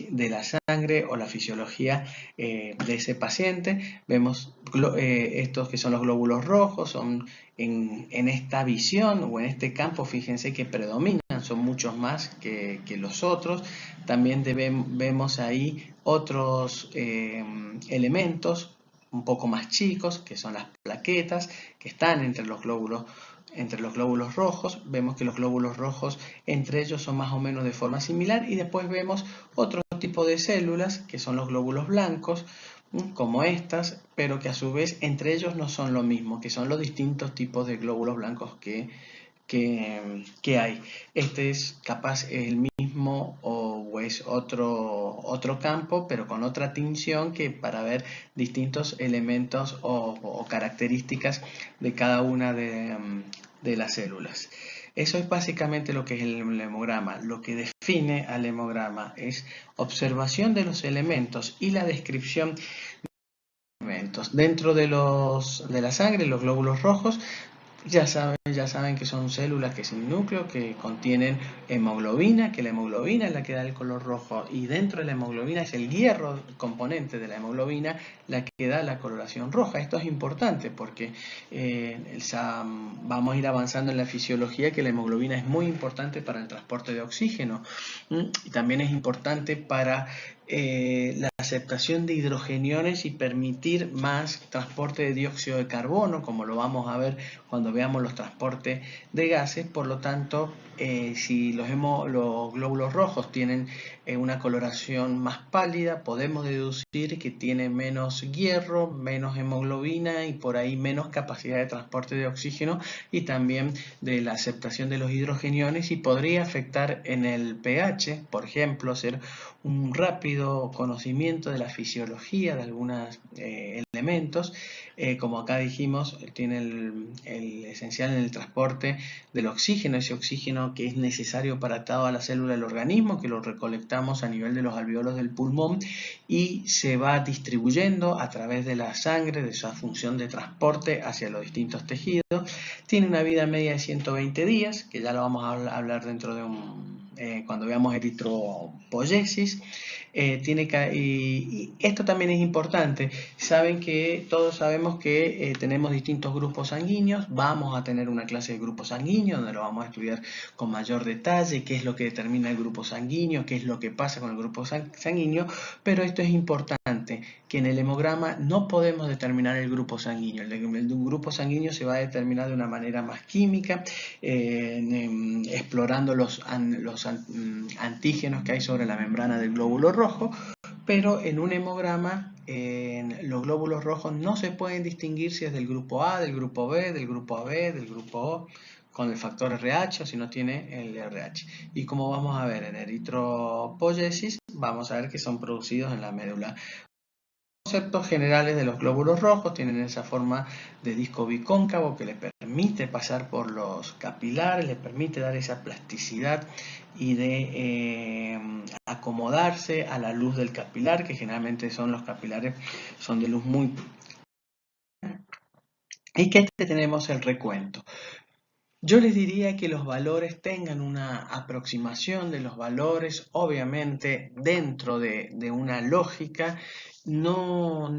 de la sangre o la fisiología de ese paciente. Vemos estos que son los glóbulos rojos, son en esta visión o en este campo, fíjense que predominan, son muchos más que los otros. También vemos ahí otros elementos un poco más chicos, que son las plaquetas, que están entre los glóbulos rojos. Vemos que los glóbulos rojos entre ellos son más o menos de forma similar, y después vemos otro tipo de células que son los glóbulos blancos, como estas, pero que a su vez entre ellos no son lo mismo, que son los distintos tipos de glóbulos blancos que hay. Este es capaz el mismo o es otro campo, pero con otra tinción que para ver distintos elementos o características de cada una de las células. Eso es básicamente lo que es el hemograma. Lo que define al hemograma es observación de los elementos y la descripción de los elementos. Dentro de la sangre, los glóbulos rojos, ya saben que son células que sin núcleo, que contienen hemoglobina, que la hemoglobina es la que da el color rojo, y dentro de la hemoglobina es el hierro componente de la hemoglobina la que da la coloración roja. Esto es importante porque vamos a ir avanzando en la fisiología, que la hemoglobina es muy importante para el transporte de oxígeno, y también es importante para la aceptación de hidrogeniones y permitir más transporte de dióxido de carbono, como lo vamos a ver cuando veamos los transportes de gases. Por lo tanto, si los glóbulos rojos tienen una coloración más pálida, podemos deducir que tiene menos hierro, menos hemoglobina y por ahí menos capacidad de transporte de oxígeno y también de la aceptación de los hidrogeniones, y podría afectar en el pH, por ejemplo, ser un rápido conocimiento de la fisiología de algunos elementos, como acá dijimos, tiene el esencial en el transporte del oxígeno, ese oxígeno que es necesario para toda la célula del organismo, que lo recolectamos a nivel de los alveolos del pulmón y se va distribuyendo a través de la sangre, de esa función de transporte hacia los distintos tejidos. Tiene una vida media de 120 días, que ya lo vamos a hablar dentro de cuando veamos eritropoyesis. Y esto también es importante. Todos sabemos que tenemos distintos grupos sanguíneos. Vamos a tener una clase de grupos sanguíneos donde lo vamos a estudiar con mayor detalle, qué es lo que determina el grupo sanguíneo, qué es lo que pasa con el grupo sanguíneo, pero esto es importante, que en el hemograma no podemos determinar el grupo sanguíneo. El grupo sanguíneo se va a determinar de una manera más química, explorando los antígenos que hay sobre la membrana del glóbulo rojo, pero en un hemograma los glóbulos rojos no se pueden distinguir si es del grupo A, del grupo B, del grupo AB, del grupo O, con el factor RH o si no tiene el RH. Y como vamos a ver en eritropoyesis, vamos a ver que son producidos en la médula. Conceptos generales de los glóbulos rojos: tienen esa forma de disco bicóncavo que les permite pasar por los capilares, les permite dar esa plasticidad y de acomodarse a la luz del capilar, que generalmente los capilares son de luz muy... Y que tenemos el recuento. Yo les diría que los valores tengan una aproximación de los valores, obviamente dentro de una lógica, no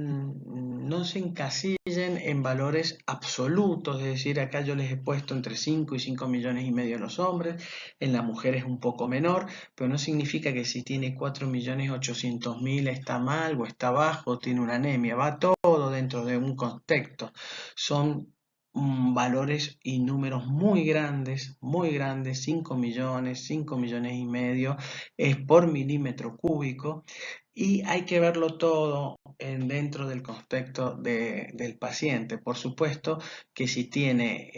se encasillen en valores absolutos, es decir, acá yo les he puesto entre 5 y 5 millones y medio en los hombres, en la mujer es un poco menor, pero no significa que si tiene 4.800.000 está mal o está bajo, tiene una anemia, va todo dentro de un contexto. Son valores y números muy grandes, 5 millones y medio es por milímetro cúbico, y hay que verlo todo dentro del contexto del paciente. Por supuesto que si tiene,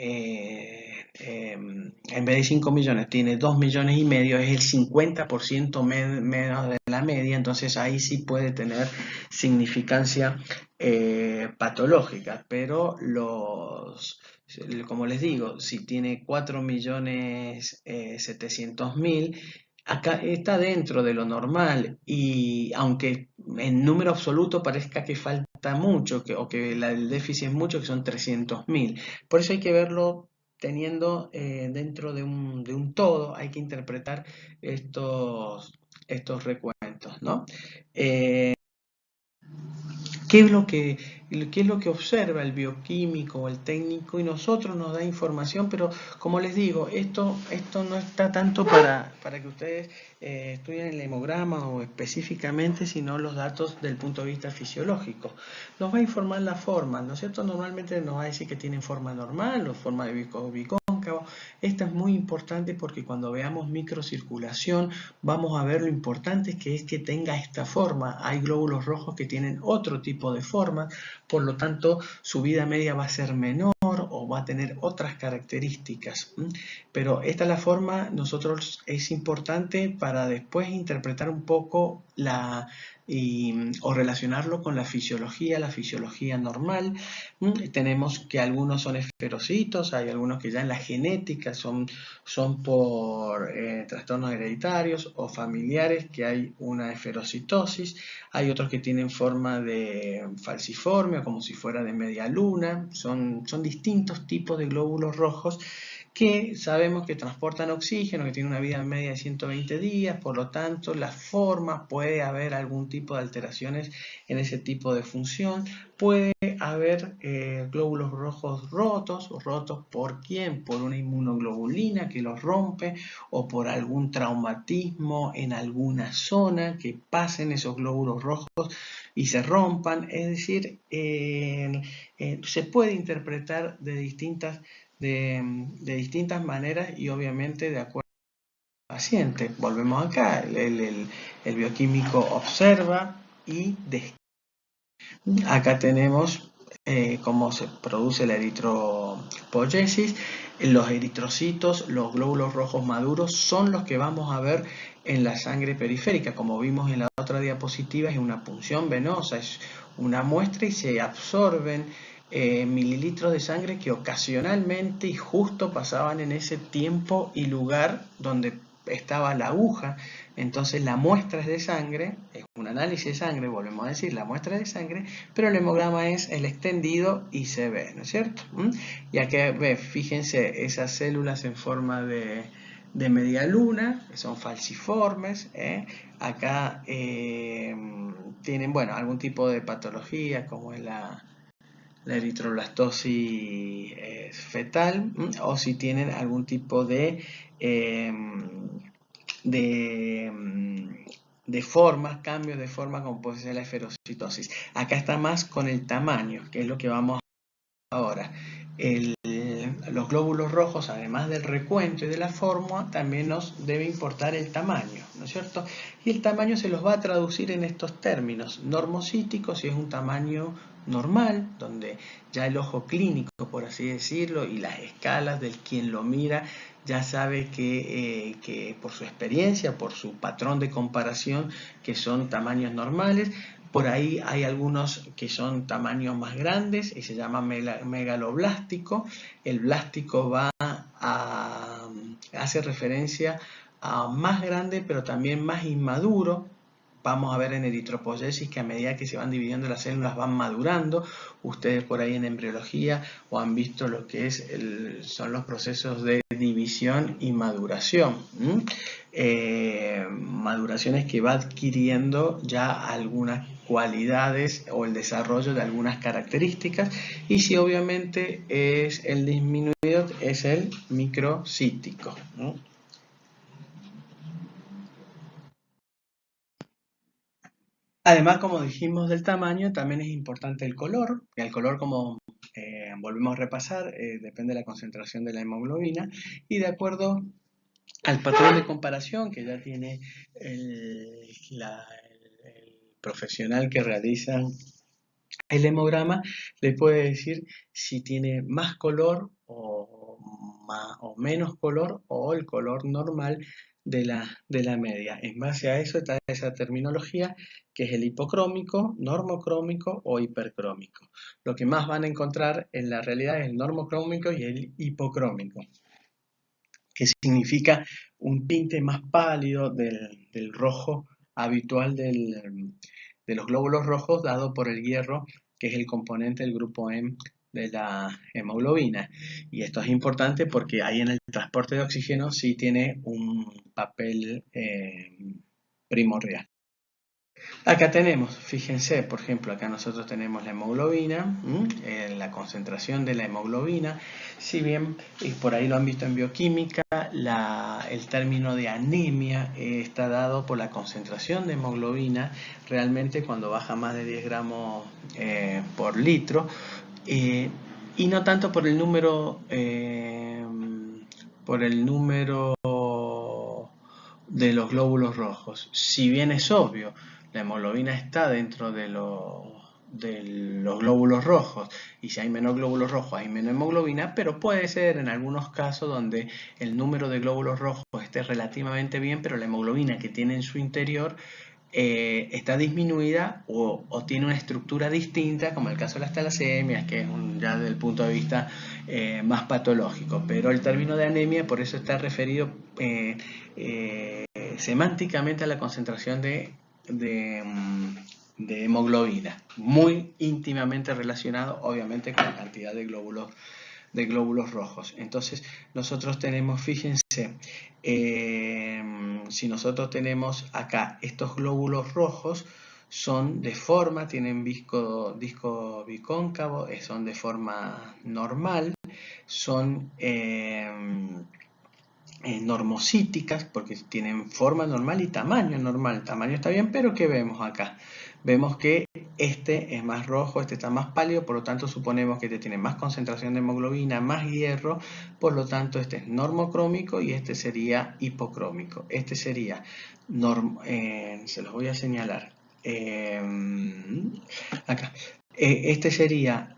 en vez de 5 millones, tiene 2 millones y medio, es el 50% menos de la media, entonces ahí sí puede tener significancia patológica, pero como les digo, si tiene 4.700.000, acá está dentro de lo normal, y aunque en número absoluto parezca que falta mucho, o que el déficit es mucho, que son 300.000. Por eso hay que verlo teniendo dentro de un todo, hay que interpretar estos recuentos, ¿no? ¿Qué es lo que observa el bioquímico o el técnico? Y nosotros nos da información, pero como les digo, esto no está tanto para que ustedes estudien el hemograma o específicamente, sino los datos del punto de vista fisiológico. Nos va a informar la forma, ¿no es cierto? Normalmente nos va a decir que tienen forma normal o forma de bicóncavo. Esto es muy importante porque cuando veamos microcirculación vamos a ver lo importante que es que tenga esta forma. Hay glóbulos rojos que tienen otro tipo de forma, por lo tanto su vida media va a ser menor o va a tener otras características. Pero esta es la forma, nosotros es importante para después interpretar un poco o relacionarlo con la fisiología normal. Tenemos que algunos son esferocitos, hay algunos que ya en la genética son por trastornos hereditarios o familiares, que hay una esferocitosis. Hay otros que tienen forma de falciforme o como si fuera de media luna. Son distintos tipos de glóbulos rojos que sabemos que transportan oxígeno, que tienen una vida media de 120 días, por lo tanto la forma, puede haber algún tipo de alteraciones en ese tipo de función, puede haber glóbulos rojos rotos ¿por quién? Por una inmunoglobulina que los rompe o por algún traumatismo en alguna zona que pasen esos glóbulos rojos y se rompan, es decir, se puede interpretar de distintas maneras y obviamente de acuerdo al paciente. Volvemos acá, el bioquímico observa y describe. Acá tenemos cómo se produce la eritropoyesis. Los eritrocitos, los glóbulos rojos maduros, son los que vamos a ver en la sangre periférica. Como vimos en la otra diapositiva, es una punción venosa, es una muestra y se absorben mililitros de sangre que ocasionalmente y justo pasaban en ese tiempo y lugar donde estaba la aguja. Entonces la muestra es de sangre, es un análisis de sangre, volvemos a decir, la muestra es de sangre, pero el hemograma es el extendido y se ve, ¿no es cierto? Y aquí fíjense esas células en forma de media luna, que son falciformes. Acá tienen, bueno, algún tipo de patología como es la eritroblastosis fetal, o si tienen algún tipo de formas, cambios de forma, como puede ser la esferocitosis. Acá está más con el tamaño, que es lo que vamos a ver ahora. Los glóbulos rojos, además del recuento y de la forma, también nos debe importar el tamaño, ¿no es cierto? Y el tamaño se los va a traducir en estos términos. Normocítico, si es un tamaño normal, donde ya el ojo clínico, por así decirlo, y las escalas del quien lo mira, ya sabe que por su experiencia, por su patrón de comparación, que son tamaños normales. Por ahí hay algunos que son tamaños más grandes y se llama megaloblástico. El blástico hace referencia a más grande, pero también más inmaduro. Vamos a ver en eritropoyesis que a medida que se van dividiendo las células van madurando. Ustedes por ahí en embriología o han visto lo que son los procesos de división y maduración. Maduraciones que va adquiriendo ya algunas cualidades o el desarrollo de algunas características, y si obviamente es el disminuido, es el microcítico. Además, como dijimos del tamaño, también es importante el color. El color, como volvemos a repasar, depende de la concentración de la hemoglobina, y de acuerdo al patrón de comparación que ya tiene el profesional que realiza el hemograma, le puede decir si tiene más color o menos color, o el color normal de la media. En base a eso está esa terminología, que es el hipocrómico, normocrómico o hipercrómico. Lo que más van a encontrar en la realidad es el normocrómico y el hipocrómico, que significa un tinte más pálido del rojo habitual de los glóbulos rojos, dado por el hierro, que es el componente del grupo M de la hemoglobina. Y esto es importante porque ahí en el transporte de oxígeno sí tiene un papel primordial. Acá tenemos, fíjense, por ejemplo, acá nosotros tenemos la hemoglobina, la concentración de la hemoglobina. Si bien por ahí lo han visto en bioquímica, el término de anemia está dado por la concentración de hemoglobina. Realmente cuando baja más de 10 gramos por litro, y no tanto por el número de los glóbulos rojos. Si bien es obvio, la hemoglobina está dentro de de los glóbulos rojos, y si hay menos glóbulos rojos hay menos hemoglobina, pero puede ser en algunos casos donde el número de glóbulos rojos esté relativamente bien, pero la hemoglobina que tiene en su interior está disminuida o tiene una estructura distinta, como el caso de las talasemias, que es ya desde el punto de vista más patológico. Pero el término de anemia por eso está referido semánticamente a la concentración de hemoglobina, muy íntimamente relacionado obviamente con la cantidad de glóbulos rojos. Entonces nosotros tenemos, fíjense, si nosotros tenemos acá estos glóbulos rojos, son de forma, tienen disco bicóncavo, son de forma normal, son normocíticas porque tienen forma normal y tamaño normal. El tamaño está bien, pero ¿qué vemos acá? Vemos que este es más rojo, este está más pálido, por lo tanto suponemos que este tiene más concentración de hemoglobina, más hierro, por lo tanto este es normocrómico y este sería hipocrómico. Este sería, se los voy a señalar, acá. Este sería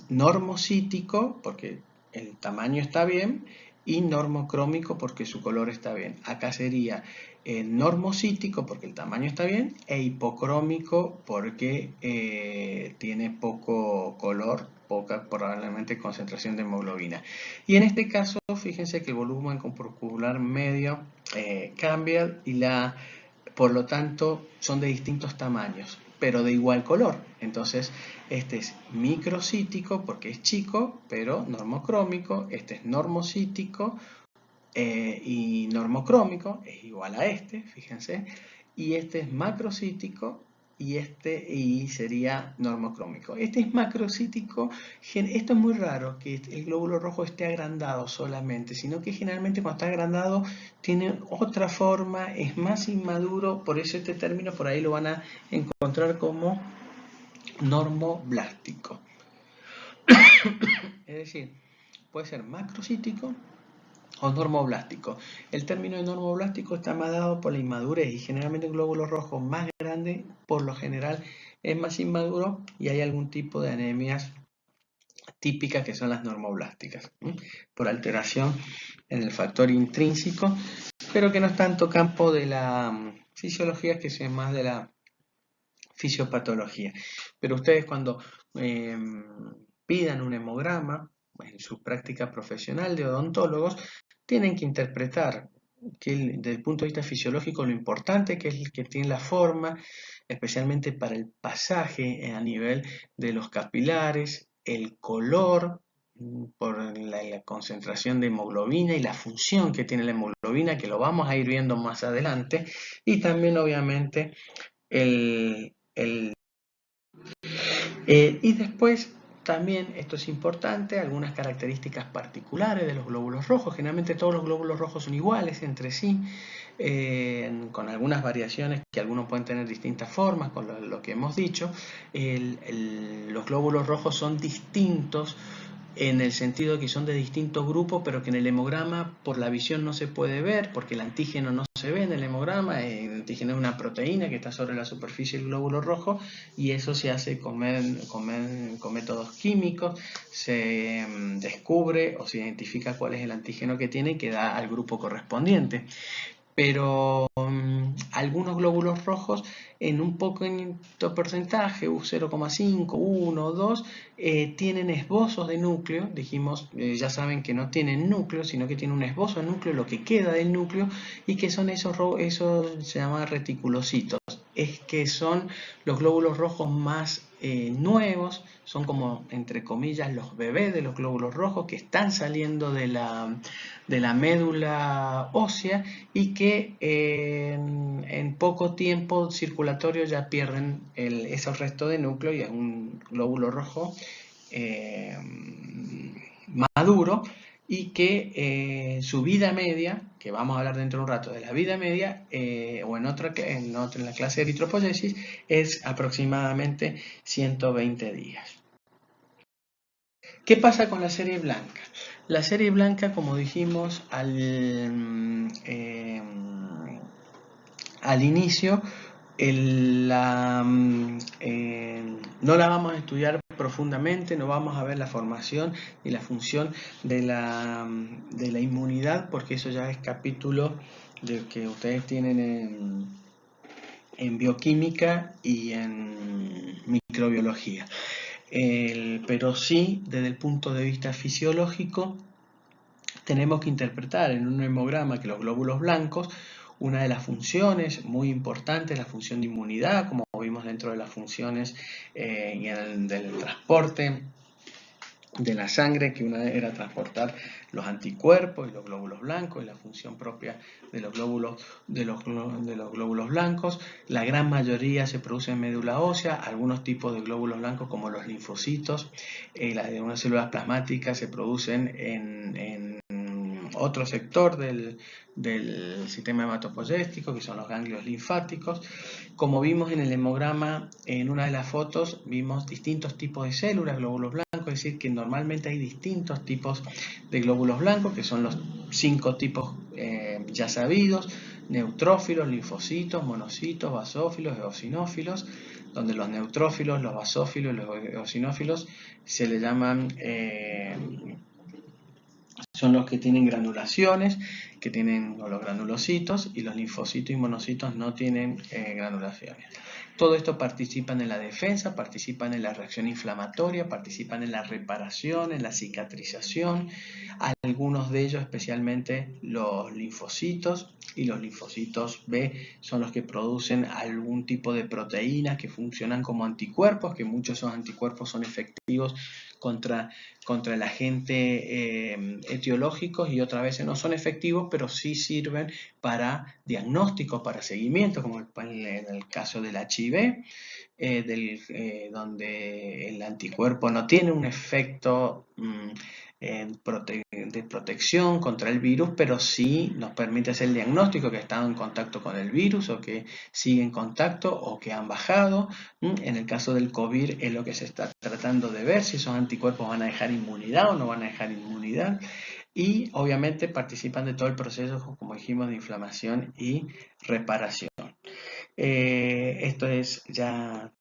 normocítico porque el tamaño está bien, y normocrómico porque su color está bien. Acá sería normocítico porque el tamaño está bien, e hipocrómico porque tiene poco color, poca probablemente concentración de hemoglobina. Y en este caso, fíjense que el volumen corpuscular medio cambia y por lo tanto son de distintos tamaños, pero de igual color. Entonces este es microcítico porque es chico, pero normocrómico. Este es normocítico y normocrómico, es igual a este, fíjense. Y este es macrocítico y sería normocrómico. Este es macrocítico. Esto es muy raro que el glóbulo rojo esté agrandado solamente, sino que generalmente cuando está agrandado tiene otra forma, es más inmaduro, por eso este término por ahí lo van a encontrar como normoblástico. Es decir, puede ser macrocítico o normoblástico. El término de normoblástico está más dado por la inmadurez y generalmente un glóbulo rojo más grande por lo general es más inmaduro y hay algún tipo de anemias típicas que son las normoblásticas, por alteración en el factor intrínseco, pero que no es tanto campo de la fisiología, que es más de la fisiopatología. Pero ustedes cuando pidan un hemograma en su práctica profesional de odontólogos, tienen que interpretar que desde el punto de vista fisiológico lo importante que es el que tiene la forma, especialmente para el pasaje a nivel de los capilares, el color por la concentración de hemoglobina y la función que tiene la hemoglobina, que lo vamos a ir viendo más adelante, y también obviamente y después también, esto es importante, algunas características particulares de los glóbulos rojos. Generalmente todos los glóbulos rojos son iguales entre sí, con algunas variaciones que algunos pueden tener distintas formas, con lo que hemos dicho. Los glóbulos rojos son distintos en el sentido de que son de distintos grupos, pero que en el hemograma por la visión no se puede ver, porque el antígeno no se ve en el hemograma. El antígeno es una proteína que está sobre la superficie del glóbulo rojo, y eso se hace con métodos químicos, se descubre o se identifica cuál es el antígeno que tiene y que da al grupo correspondiente. Pero algunos glóbulos rojos en un poquito porcentaje, 0,5, 1, 2, tienen esbozos de núcleo. Dijimos, ya saben que no tienen núcleo, sino que tienen un esbozo de núcleo, lo que queda del núcleo, y que son esos se llaman reticulocitos. Es que son los glóbulos rojos más nuevos, son como, entre comillas, los bebés de los glóbulos rojos que están saliendo de la médula ósea y que en poco tiempo circulatorio ya pierden esos restos de núcleo y es un glóbulo rojo maduro, y que su vida media, que vamos a hablar dentro de un rato de la vida media, o en la clase de eritropoyesis, es aproximadamente 120 días. ¿Qué pasa con la serie blanca? La serie blanca, como dijimos al inicio, no la vamos a estudiar profundamente, no vamos a ver la formación y la función de la inmunidad, porque eso ya es capítulo de que ustedes tienen en bioquímica y en microbiología. Pero sí, desde el punto de vista fisiológico, tenemos que interpretar en un hemograma que los glóbulos blancos, una de las funciones muy importantes, la función de inmunidad, como vimos dentro de las funciones del transporte de la sangre, que una era transportar los anticuerpos y los glóbulos blancos, y la función propia de los glóbulos blancos. La gran mayoría se produce en médula ósea, algunos tipos de glóbulos blancos como los linfocitos, las de unas células plasmáticas se producen en otro sector del sistema hematopoyético, que son los ganglios linfáticos. Como vimos en el hemograma, en una de las fotos, vimos distintos tipos de células, glóbulos blancos, es decir, que normalmente hay distintos tipos de glóbulos blancos, que son los 5 tipos ya sabidos: neutrófilos, linfocitos, monocitos, basófilos, eosinófilos, donde los neutrófilos, los basófilos y los eosinófilos se le llaman... son los que tienen granulaciones, que tienen los granulocitos, y los linfocitos y monocitos no tienen granulaciones. Todo esto participan en la defensa, participan en la reacción inflamatoria, participan en la reparación, en la cicatrización. Algunos de ellos, especialmente los linfocitos y los linfocitos B, son los que producen algún tipo de proteínas que funcionan como anticuerpos, que muchos de esos anticuerpos son efectivos contra el agente etiológicos, y otras veces no son efectivos, pero sí sirven para diagnóstico, para seguimiento, como en el caso del HIV, donde el anticuerpo no tiene un efecto de protección contra el virus, pero sí nos permite hacer el diagnóstico que están en contacto con el virus, o que siguen en contacto, o que han bajado. En el caso del COVID es lo que se está tratando de ver, si esos anticuerpos van a dejar inmunidad o no van a dejar inmunidad. Y obviamente participan de todo el proceso, como dijimos, de inflamación y reparación. Esto es ya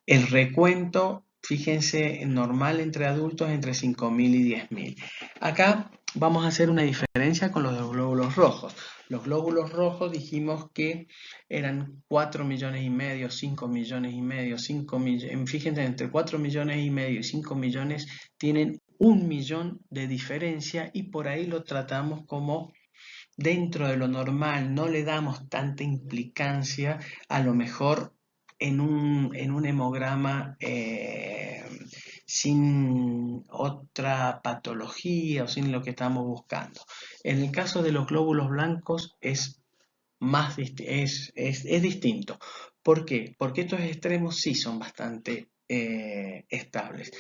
el recuento. Fíjense, normal entre adultos entre 5.000 y 10.000. Acá vamos a hacer una diferencia con los glóbulos rojos. Los glóbulos rojos dijimos que eran 4 millones y medio, 5 millones y medio, 5 millones. Fíjense, entre 4 millones y medio y 5 millones tienen 1 millón de diferencia, y por ahí lo tratamos como dentro de lo normal, no le damos tanta implicancia, a lo mejor en un hemograma sin otra patología o sin lo que estamos buscando. En el caso de los glóbulos blancos es distinto. ¿Por qué? Porque estos extremos sí son bastante estables.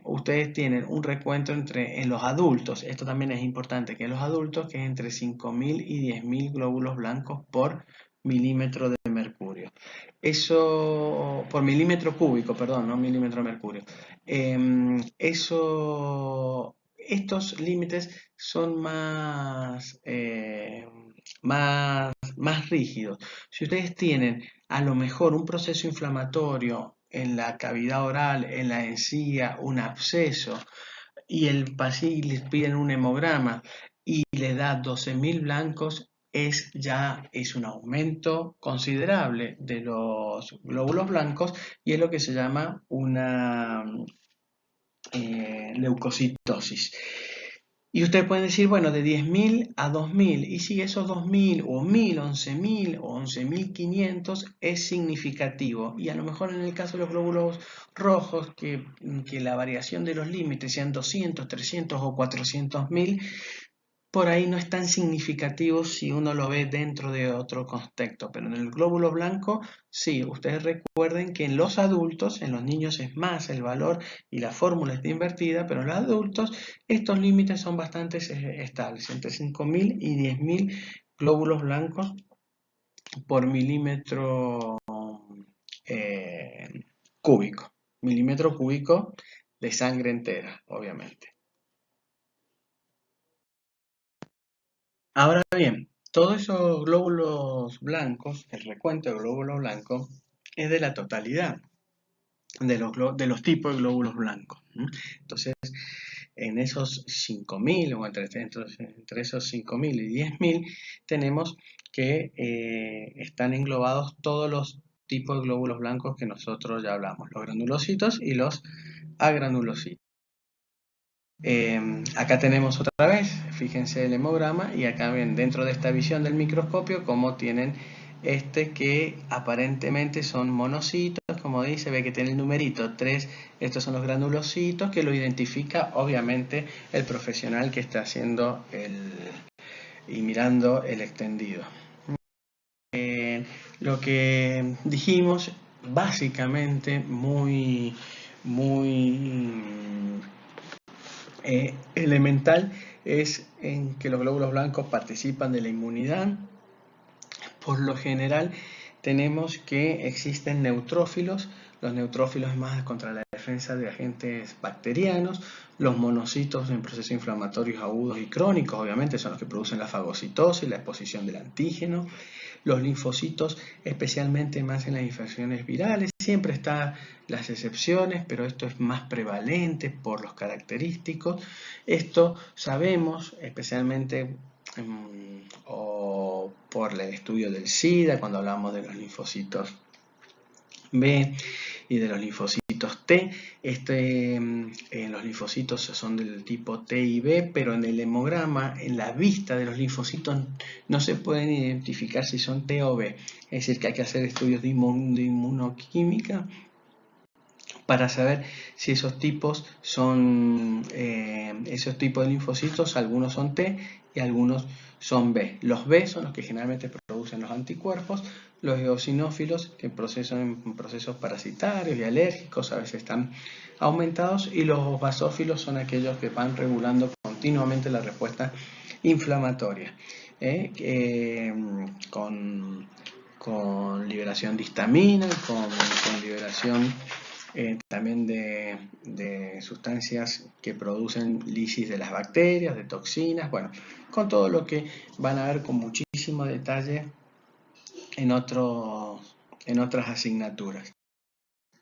Ustedes tienen un recuento en los adultos, esto también es importante, que en los adultos, que es entre 5.000 y 10.000 glóbulos blancos por milímetro de mercurio. Eso, por milímetro cúbico, perdón, no milímetro de mercurio. Estos límites son más rígidos. Si ustedes tienen a lo mejor un proceso inflamatorio en la cavidad oral, en la encía, un absceso, y el paciente les piden un hemograma y le da 12.000 blancos, ya es un aumento considerable de los glóbulos blancos, y es lo que se llama una leucocitosis. Y ustedes pueden decir, bueno, de 10.000 a 2.000, y si esos 2.000 o 1.000, 11.000 o 11.500 es significativo. Y a lo mejor en el caso de los glóbulos rojos, que la variación de los límites sean 200, 300 o 400.000, por ahí no es tan significativo si uno lo ve dentro de otro contexto. Pero en el glóbulo blanco, sí. Ustedes recuerden que en los adultos, en los niños es más el valor y la fórmula está invertida, pero en los adultos estos límites son bastante estables, entre 5.000 y 10.000 glóbulos blancos por milímetro cúbico. Milímetro cúbico de sangre entera, obviamente. Ahora bien, Todos esos glóbulos blancos, el recuento de glóbulos blancos, es de la totalidad de los tipos de glóbulos blancos. Entonces, en esos 5.000 o entre esos 5.000 y 10.000 tenemos que están englobados todos los tipos de glóbulos blancos que nosotros ya hablamos, los granulocitos y los agranulocitos. Acá tenemos otra vez, fíjense el hemograma, y acá ven dentro de esta visión del microscopio cómo tienen que aparentemente son monocitos, como dice, ve que tiene el numerito 3, estos son los granulocitos, que lo identifica obviamente el profesional que está haciendo y mirando el extendido. Lo que dijimos básicamente muy elemental es en que los glóbulos blancos participan de la inmunidad. Por lo general tenemos que existen neutrófilos. Los neutrófilos es más contra la defensa de agentes bacterianos. Los monocitos en procesos inflamatorios agudos y crónicos, obviamente, son los que producen la fagocitosis, la exposición del antígeno. Los linfocitos, especialmente más en las infecciones virales. Siempre están las excepciones, pero esto es más prevalente por los característicos. Esto sabemos, especialmente o por el estudio del SIDA, cuando hablamos de los linfocitos B y de los linfocitos T. Los linfocitos son del tipo T y B, pero en el hemograma, en la vista de los linfocitos, no se pueden identificar si son T o B. Es decir, que hay que hacer estudios de inmunoquímica para saber si esos tipos de linfocitos, algunos son T y algunos son B. Los B son los que generalmente producen los anticuerpos. Los eosinófilos, que en procesos parasitarios y alérgicos a veces están aumentados, y los basófilos son aquellos que van regulando continuamente la respuesta inflamatoria, con liberación de histamina, con liberación también de sustancias que producen lisis de las bacterias, de toxinas, bueno, con todo lo que van a ver con muchísimo detalle en otras asignaturas.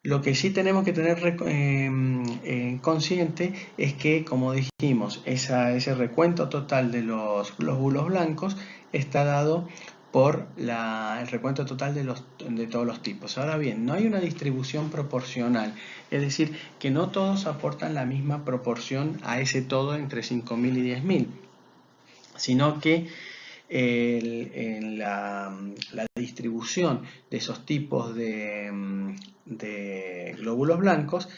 Lo que sí tenemos que tener consciente es que, como dijimos, ese recuento total de los glóbulos blancos está dado por el recuento total de todos los tipos. Ahora bien, no hay una distribución proporcional, es decir, que no todos aportan la misma proporción a ese todo entre 5.000 y 10.000, sino que en la distribución de esos tipos de glóbulos blancos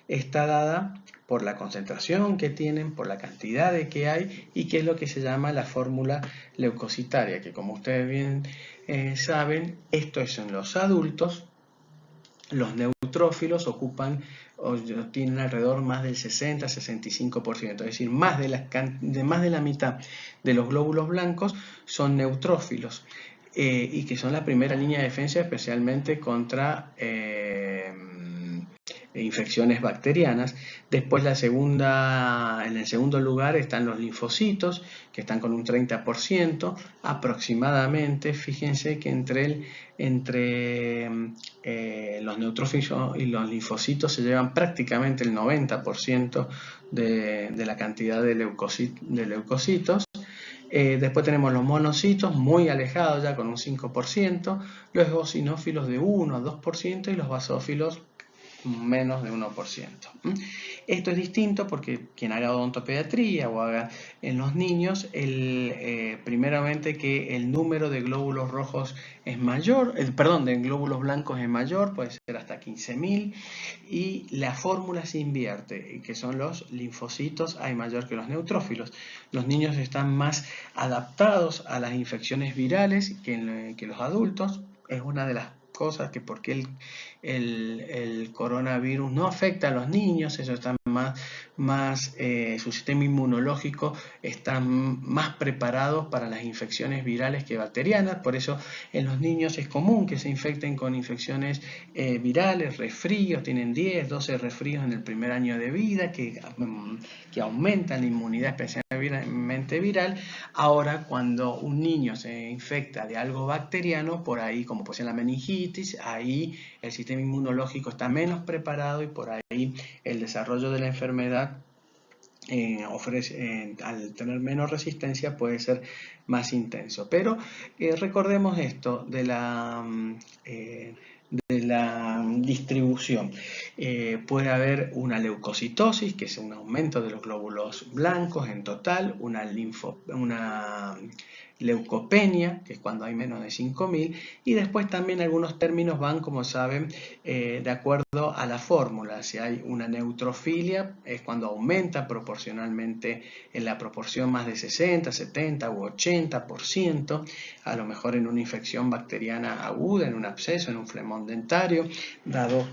está dada por la concentración que tienen, por la cantidad de que hay, y que es lo que se llama la fórmula leucocitaria, que como ustedes bien saben, esto es en los adultos. Los neutrófilos tienen alrededor más del 60-65%, es decir, más de la mitad de los glóbulos blancos son neutrófilos, y que son la primera línea de defensa, especialmente contra infecciones bacterianas. Después en el segundo lugar están los linfocitos, que están con un 30% aproximadamente. Fíjense que entre los neutrófilos y los linfocitos se llevan prácticamente el 90% de la cantidad de leucocitos. Después tenemos los monocitos, muy alejados ya con un 5%, los eosinófilos de 1 a 2% y los basófilos menos de 1%. Esto es distinto porque quien haga odontopediatría o haga en los niños, primeramente que el número de glóbulos rojos es mayor, de glóbulos blancos es mayor, puede ser hasta 15.000, y la fórmula se invierte, que son los linfocitos, hay mayor que los neutrófilos. Los niños están más adaptados a las infecciones virales que los adultos. Es una de las cosas que porque el coronavirus no afecta a los niños, ellos están su sistema inmunológico está más preparado para las infecciones virales que bacterianas. Por eso en los niños es común que se infecten con infecciones virales, resfríos, tienen 10, 12 resfríos en el primer año de vida que aumentan la inmunidad, especialmente previamente viral. Ahora, cuando un niño se infecta de algo bacteriano, por ahí, como puede ser la meningitis, ahí el sistema inmunológico está menos preparado y por ahí el desarrollo de la enfermedad al tener menos resistencia puede ser más intenso. Pero recordemos esto de la distribución. Puede haber una leucocitosis, que es un aumento de los glóbulos blancos en total, una leucopenia, que es cuando hay menos de 5.000, y después también algunos términos van, como saben, de acuerdo a la fórmula. Si hay una neutrofilia, es cuando aumenta proporcionalmente en la proporción más de 60, 70 u 80%, a lo mejor en una infección bacteriana aguda, en un absceso, en un flemón dentario, dado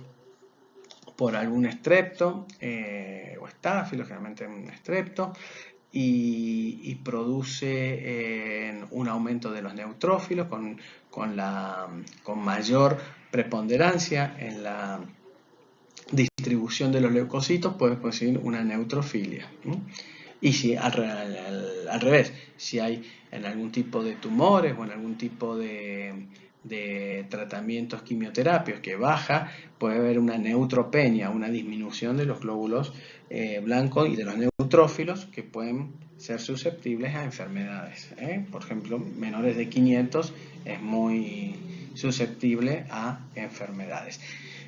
por algún estrepto o estáfilo, generalmente un estrepto, y produce un aumento de los neutrófilos con mayor preponderancia en la distribución de los leucocitos, puede producir una neutrofilia. Y si al revés, si hay en algún tipo de tumores o en algún tipo de tratamientos quimioterapios que baja, puede haber una neutropenia, una disminución de los glóbulos blancos y de los neutrófilos que pueden ser susceptibles a enfermedades. Por ejemplo, menores de 500 es muy susceptible a enfermedades.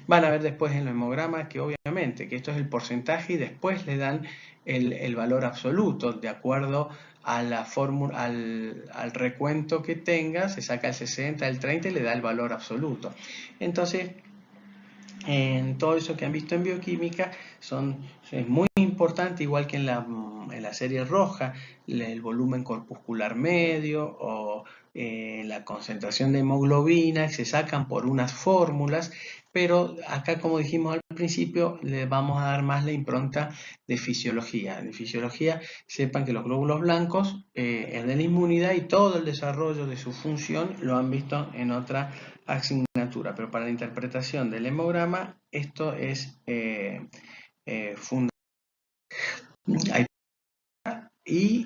Van a ver después en el hemograma que obviamente que esto es el porcentaje y después le dan el valor absoluto de acuerdo a la fórmula, al recuento que tenga, se saca el 60, el 30 y le da el valor absoluto. Entonces, en todo eso que han visto en bioquímica es muy importante, igual que en la serie roja, el volumen corpuscular medio o la concentración de hemoglobina, se sacan por unas fórmulas, pero acá, como dijimos al principio, le vamos a dar más la impronta de fisiología. En fisiología, sepan que los glóbulos blancos es de la inmunidad y todo el desarrollo de su función lo han visto en otra asignatura, pero para la interpretación del hemograma esto es fundamental. Y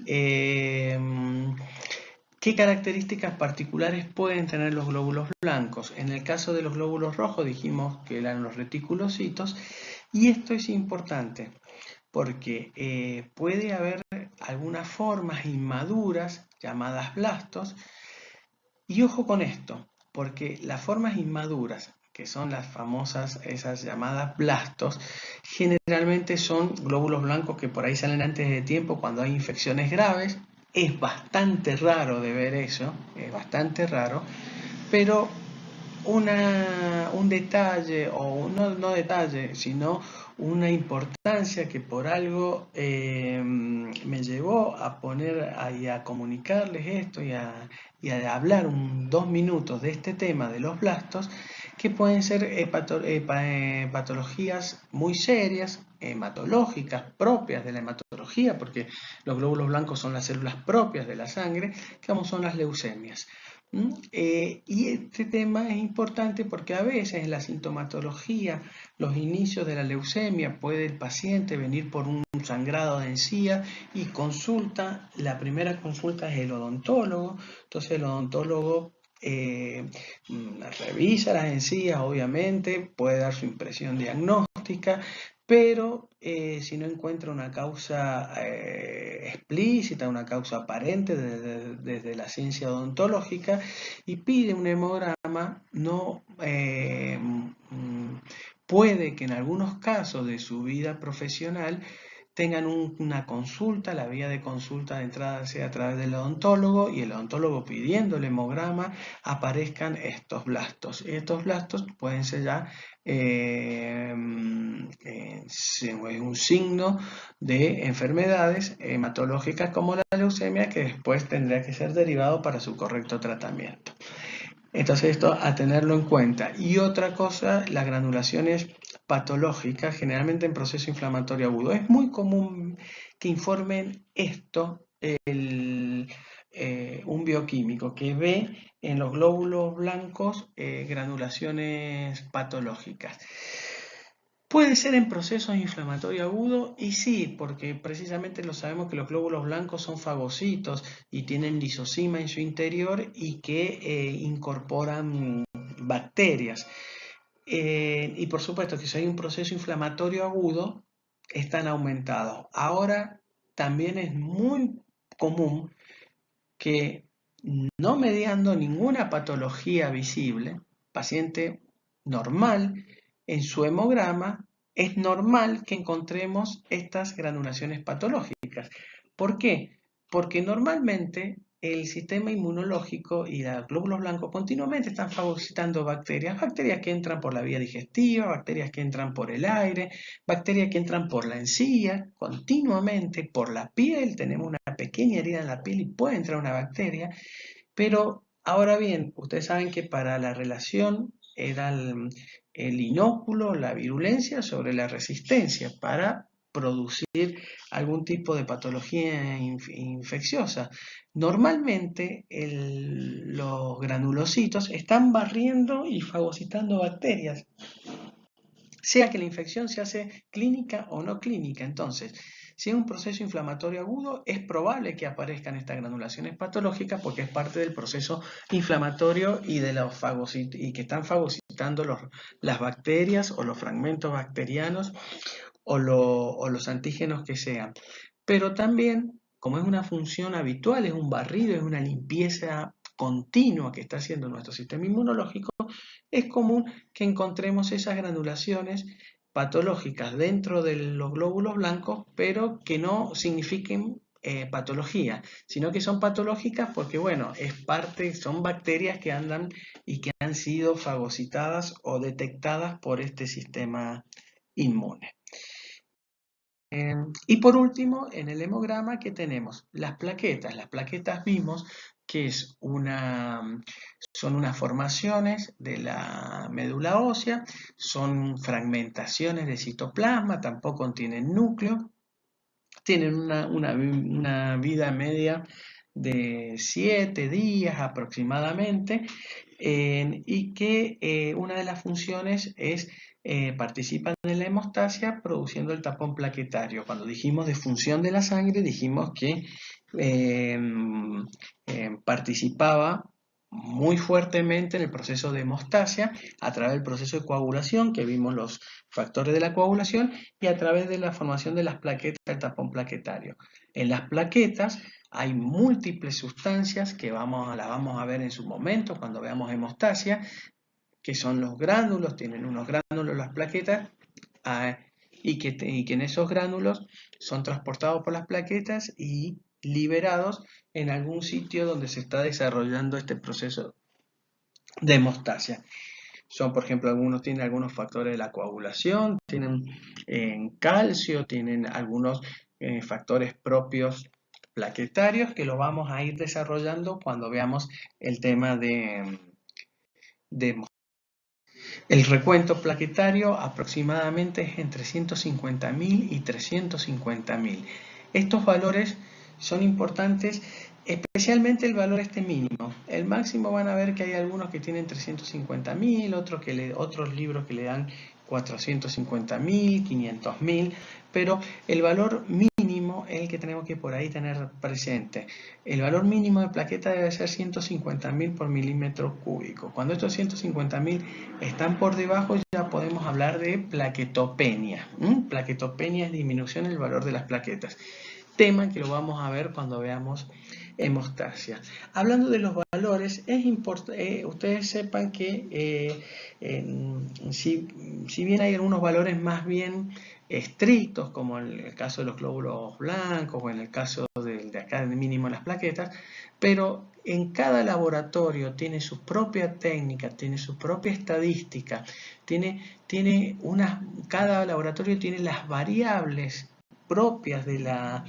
¿qué características particulares pueden tener los glóbulos blancos? En el caso de los glóbulos rojos dijimos que eran los reticulocitos, y esto es importante porque puede haber algunas formas inmaduras llamadas blastos, y ojo con esto, porque las formas inmaduras, que son las famosas, esas llamadas blastos, generalmente son glóbulos blancos que por ahí salen antes de tiempo cuando hay infecciones graves. Es bastante raro de ver eso, es bastante raro, pero un detalle, o no detalle, sino una importancia que por algo me llevó a poner y a comunicarles esto y a hablar 2 minutos de este tema de los blastos, que pueden ser patologías muy serias, hematológicas, propias de la hematología, porque los glóbulos blancos son las células propias de la sangre, que como son las leucemias. Y este tema es importante porque a veces en la sintomatología, los inicios de la leucemia, puede el paciente venir por un sangrado de encía y consulta, la primera consulta es el odontólogo, entonces el odontólogo revisa las encías, obviamente, puede dar su impresión diagnóstica, pero si no encuentra una causa explícita, una causa aparente desde la ciencia odontológica y pide un hemograma, no puede que en algunos casos de su vida profesional tengan una consulta, la vía de consulta de entrada sea a través del odontólogo y el odontólogo pidiendo el hemograma aparezcan estos blastos. Estos blastos pueden ser ya un signo de enfermedades hematológicas como la leucemia, que después tendrá que ser derivado para su correcto tratamiento. Entonces esto a tenerlo en cuenta. Y otra cosa, las granulaciones patológicas, generalmente en proceso inflamatorio agudo. Es muy común que informen esto un bioquímico que ve en los glóbulos blancos granulaciones patológicas. Puede ser en procesos inflamatorios agudos y sí, porque precisamente lo sabemos que los glóbulos blancos son fagocitos y tienen lisosima en su interior y que incorporan bacterias. Y por supuesto que si hay un proceso inflamatorio agudo, están aumentados. Ahora también es muy común que no mediando ninguna patología visible, paciente normal, en su hemograma es normal que encontremos estas granulaciones patológicas. ¿Por qué? Porque normalmente el sistema inmunológico y los glóbulos blancos continuamente están fagocitando bacterias, bacterias que entran por la vía digestiva, bacterias que entran por el aire, bacterias que entran por la encía, continuamente por la piel, tenemos una pequeña herida en la piel y puede entrar una bacteria, pero ahora bien, ustedes saben que para la relación era el inóculo, la virulencia sobre la resistencia para producir algún tipo de patología infecciosa. Normalmente los granulocitos están barriendo y fagocitando bacterias, sea que la infección se hace clínica o no clínica. Entonces, si es un proceso inflamatorio agudo, es probable que aparezcan estas granulaciones patológicas porque es parte del proceso inflamatorio y, y que están fagocitando las bacterias o los fragmentos bacterianos o los antígenos que sean. Pero también, como es una función habitual, es un barrido, es una limpieza continua que está haciendo nuestro sistema inmunológico, es común que encontremos esas granulaciones patológicas dentro de los glóbulos blancos, pero que no signifiquen patología, sino que son patológicas porque, bueno, son bacterias que andan y que han sido fagocitadas o detectadas por este sistema inmune. Y por último, en el hemograma, ¿qué tenemos? Las plaquetas. Las plaquetas vimos que son unas formaciones de la médula ósea, son fragmentaciones de citoplasma, tampoco tienen núcleo, tienen una vida media de 7 días aproximadamente, y que una de las funciones es participan en la hemostasia produciendo el tapón plaquetario. Cuando dijimos de función de la sangre, dijimos que participaba muy fuertemente en el proceso de hemostasia a través del proceso de coagulación, que vimos los factores de la coagulación, y a través de la formación de las plaquetas del tapón plaquetario. En las plaquetas hay múltiples sustancias que las vamos a ver en su momento cuando veamos hemostasia, que son los gránulos, tienen unos gránulos las plaquetas, y que en esos gránulos son transportados por las plaquetas y liberados en algún sitio donde se está desarrollando este proceso de hemostasia. Son, por ejemplo, algunos tienen algunos factores de la coagulación, tienen calcio, tienen algunos factores propios plaquetarios que lo vamos a ir desarrollando cuando veamos el tema de el recuento plaquetario aproximadamente es entre 150.000 y 350.000. Estos valores son importantes, especialmente el valor mínimo. El máximo van a ver que hay algunos que tienen 350.000, otros libros que le dan 450.000, 500.000, pero el valor mínimo es el que tenemos que por ahí tener presente. El valor mínimo de plaqueta debe ser 150.000 por milímetro cúbico. Cuando estos 150.000 están por debajo, ya podemos hablar de plaquetopenia. Plaquetopenia es disminución del valor de las plaquetas. Tema que lo vamos a ver cuando veamos hemostasia. Hablando de los valores, es importante, ustedes sepan que si bien hay algunos valores más bien estrictos, como en el caso de los glóbulos blancos o en el caso de acá de mínimo las plaquetas, pero en cada laboratorio tiene su propia técnica, tiene su propia estadística, cada laboratorio tiene las variables propias de la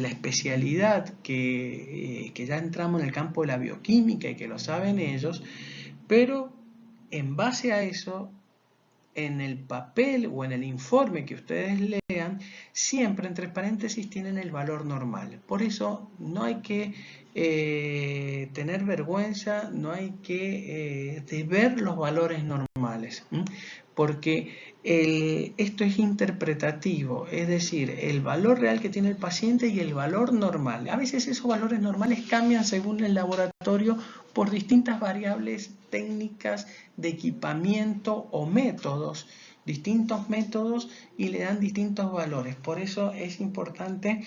especialidad que ya entramos en el campo de la bioquímica y que lo saben ellos, pero en base a eso, en el papel o en el informe que ustedes lean, siempre entre paréntesis tienen el valor normal. Por eso no hay que tener vergüenza, no hay que ver los valores normales. porque esto es interpretativo, es decir, el valor real que tiene el paciente y el valor normal. A veces esos valores normales cambian según el laboratorio por distintas variables técnicas de equipamiento o métodos, distintos métodos, y le dan distintos valores. Por eso es importante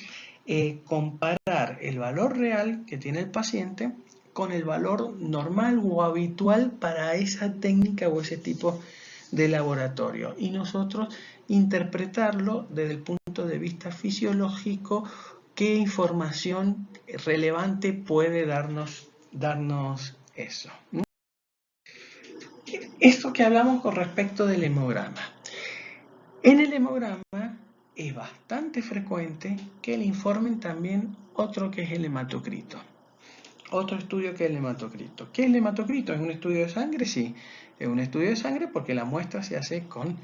comparar el valor real que tiene el paciente con el valor normal o habitual para esa técnica o ese tipo de laboratorio, y nosotros interpretarlo desde el punto de vista fisiológico, qué información relevante puede darnos eso. Esto que hablamos con respecto del hemograma. En el hemograma es bastante frecuente que le informen también otro que es el hematocrito. Otro estudio que es el hematocrito. ¿Qué es el hematocrito? ¿Es un estudio de sangre? Sí, es un estudio de sangre porque la muestra se hace con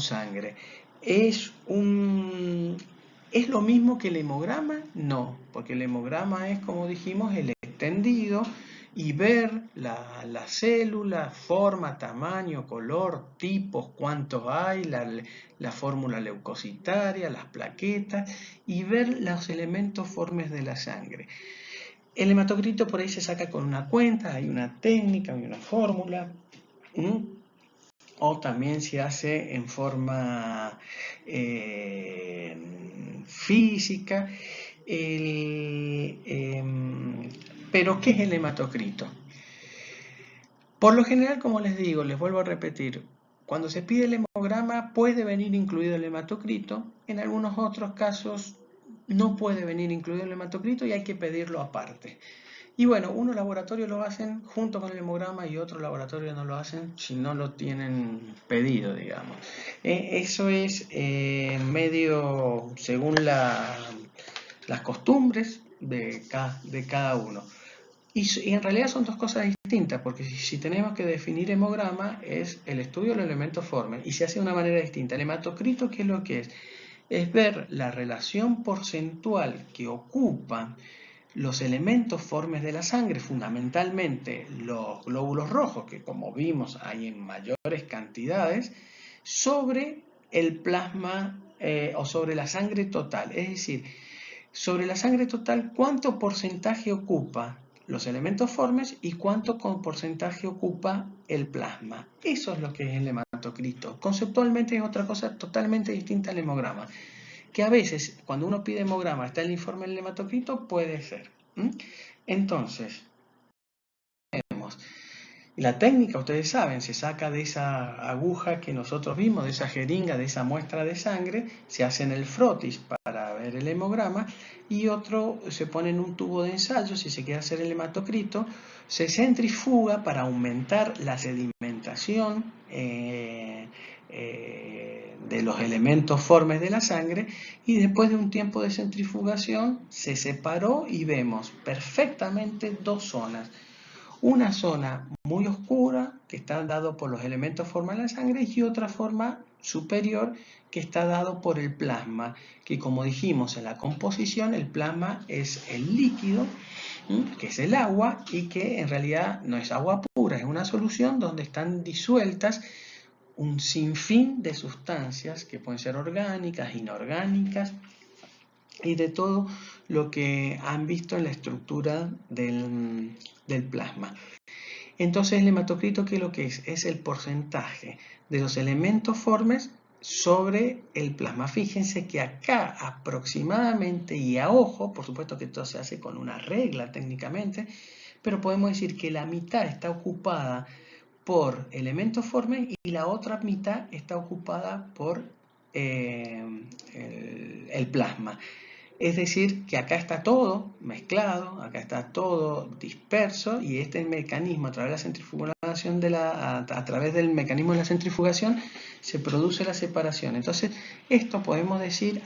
sangre. ¿Es lo mismo que el hemograma? No, porque el hemograma es, como dijimos, el extendido y ver la célula, forma, tamaño, color, tipos, cuántos hay, la fórmula leucocitaria, las plaquetas, y ver los elementos formes de la sangre. El hematocrito por ahí se saca con una cuenta, hay una técnica, hay una fórmula, o también se hace en forma física. Pero ¿qué es el hematocrito? Por lo general, como les digo, les vuelvo a repetir, cuando se pide el hemograma puede venir incluido el hematocrito, en algunos otros casos no puede venir incluido el hematocrito y hay que pedirlo aparte. Y bueno, unos laboratorios lo hacen junto con el hemograma y otros laboratorios no lo hacen si no lo tienen pedido, digamos. Eso es medio según las costumbres de cada uno. Y en realidad son dos cosas distintas, porque si tenemos que definir hemograma es el estudio de los elementos formes y se hace de una manera distinta. El hematocrito, ¿qué es lo que es? Es ver la relación porcentual que ocupan los elementos formes de la sangre, fundamentalmente los glóbulos rojos, que como vimos hay en mayores cantidades, sobre el plasma o sobre la sangre total. Es decir, sobre la sangre total, ¿cuánto porcentaje ocupa los elementos formes y cuánto porcentaje ocupa el plasma? Eso es lo que es el hematocrito. Conceptualmente es otra cosa totalmente distinta al hemograma, que a veces cuando uno pide hemograma está el informe del hematocrito, puede ser. Entonces, la técnica, ustedes saben, se saca de esa aguja que nosotros vimos, de esa jeringa, de esa muestra de sangre, se hace en el frotis para ver el hemograma, y otro se pone en un tubo de ensayo, si se quiere hacer el hematocrito, se centrifuga para aumentar la sedimentación de los elementos formes de la sangre, y después de un tiempo de centrifugación se separó y vemos perfectamente dos zonas. Una zona muy oscura que está dado por los elementos formas de la sangre y otra forma superior que está dado por el plasma, que como dijimos en la composición, el plasma es el líquido, que es el agua, y que en realidad no es agua pura, es una solución donde están disueltas un sinfín de sustancias que pueden ser orgánicas, inorgánicas y de todo lo que han visto en la estructura del plasma. Entonces el hematocrito, ¿qué es lo que es? Es el porcentaje de los elementos formes sobre el plasma. Fíjense que acá aproximadamente, y a ojo, por supuesto que esto se hace con una regla técnicamente, pero podemos decir que la mitad está ocupada por elementos formes y la otra mitad está ocupada por el plasma. Es decir, que acá está todo mezclado, acá está todo disperso, y este mecanismo a través de la centrifugación a través del mecanismo de la centrifugación se produce la separación. Entonces, esto podemos decir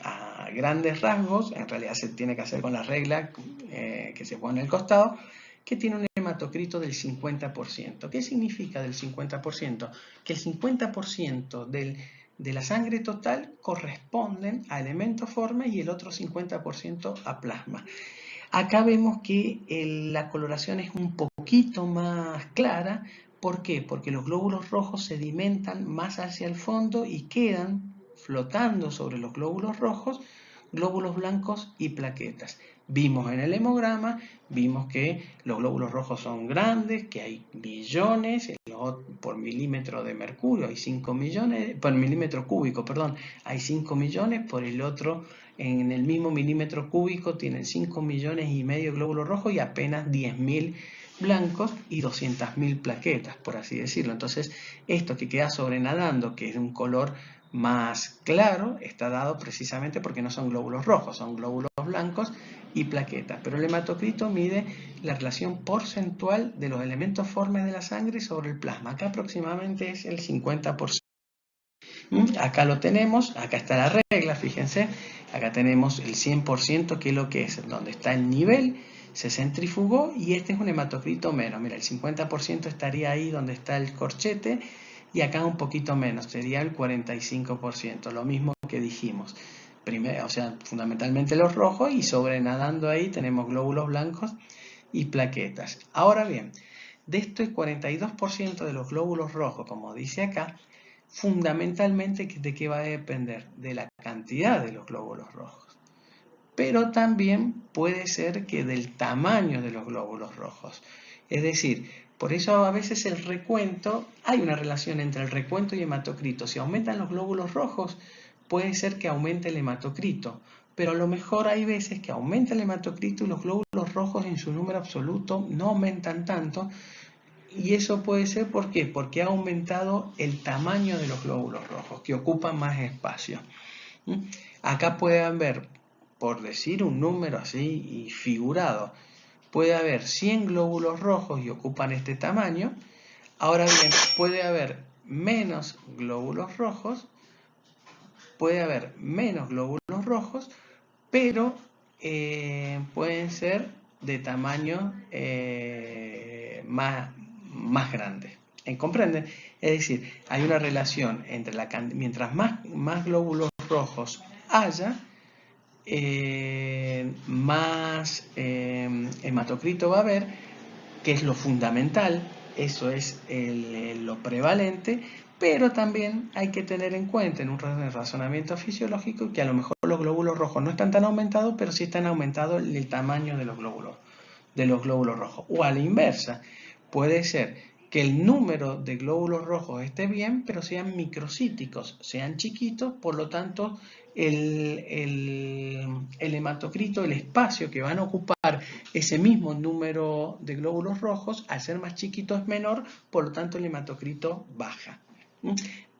a grandes rasgos, en realidad se tiene que hacer con la regla que se pone al costado, que tiene un hematocrito del 50%. ¿Qué significa del 50%? Que el 50% de la sangre total corresponden a elementos formes y el otro 50% a plasma. Acá vemos que la coloración es un poquito más clara ¿Por qué? Porque los glóbulos rojos sedimentan más hacia el fondo y quedan flotando sobre los glóbulos rojos, glóbulos blancos y plaquetas. Vimos en el hemograma, vimos que los glóbulos rojos son grandes, que hay billones por milímetro de mercurio, hay 5 millones, por milímetro cúbico, perdón, hay 5 millones, por el otro, en el mismo milímetro cúbico, tienen 5 millones y medio glóbulos rojos y apenas 10.000 blancos y 200.000 plaquetas, por así decirlo. Entonces, esto que queda sobrenadando, que es de un color más claro, está dado precisamente porque no son glóbulos rojos, son glóbulos blancos y plaquetas. Pero el hematocrito mide la relación porcentual de los elementos formes de la sangre sobre el plasma. Acá aproximadamente es el 50%. Acá lo tenemos, acá está la regla, fíjense. Acá tenemos el 100%, que es lo que es, donde está el nivel, se centrifugó y este es un hematocrito menos. Mira, el 50% estaría ahí donde está el corchete y acá un poquito menos, sería el 45%, lo mismo que dijimos. Primero, o sea, fundamentalmente los rojos y sobrenadando ahí tenemos glóbulos blancos y plaquetas. Ahora bien, de estos 42% de los glóbulos rojos, como dice acá, fundamentalmente de qué va a depender, de la cantidad de los glóbulos rojos. Pero también puede ser que del tamaño de los glóbulos rojos. Es decir, por eso a veces el recuento, hay una relación entre el recuento y hematocrito. Si aumentan los glóbulos rojos, puede ser que aumente el hematocrito. Pero a lo mejor hay veces que aumenta el hematocrito y los glóbulos rojos en su número absoluto no aumentan tanto. Y eso puede ser, ¿por qué? Porque ha aumentado el tamaño de los glóbulos rojos, que ocupan más espacio. Acá puede haber, por decir un número así y figurado, puede haber 100 glóbulos rojos y ocupan este tamaño. Ahora bien, puede haber menos glóbulos rojos, pero pueden ser de tamaño más grande. ¿Comprenden? Es decir, hay una relación entre mientras más glóbulos rojos haya, más hematocrito va a haber, que es lo fundamental, eso es lo prevalente, pero también hay que tener en cuenta en un razonamiento fisiológico que a lo mejor los glóbulos rojos no están tan aumentados, pero sí están aumentados el tamaño de los glóbulos rojos. O a la inversa, puede ser que el número de glóbulos rojos esté bien, pero sean microcíticos, sean chiquitos, por lo tanto el hematocrito, el espacio que van a ocupar ese mismo número de glóbulos rojos, al ser más chiquito es menor, por lo tanto el hematocrito baja.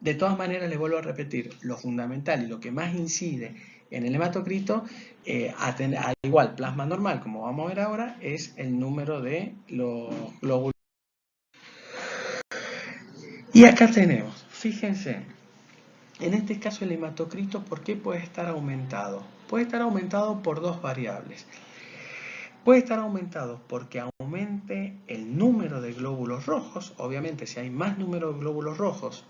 De todas maneras, les vuelvo a repetir, lo fundamental y lo que más incide en el hematocrito, a igual plasma normal, como vamos a ver ahora, es el número de los glóbulos. Y acá tenemos, fíjense, en este caso el hematocrito, ¿por qué puede estar aumentado? Puede estar aumentado por dos variables. Puede estar aumentado porque aumente el número de glóbulos rojos. Obviamente, si hay más número de glóbulos rojos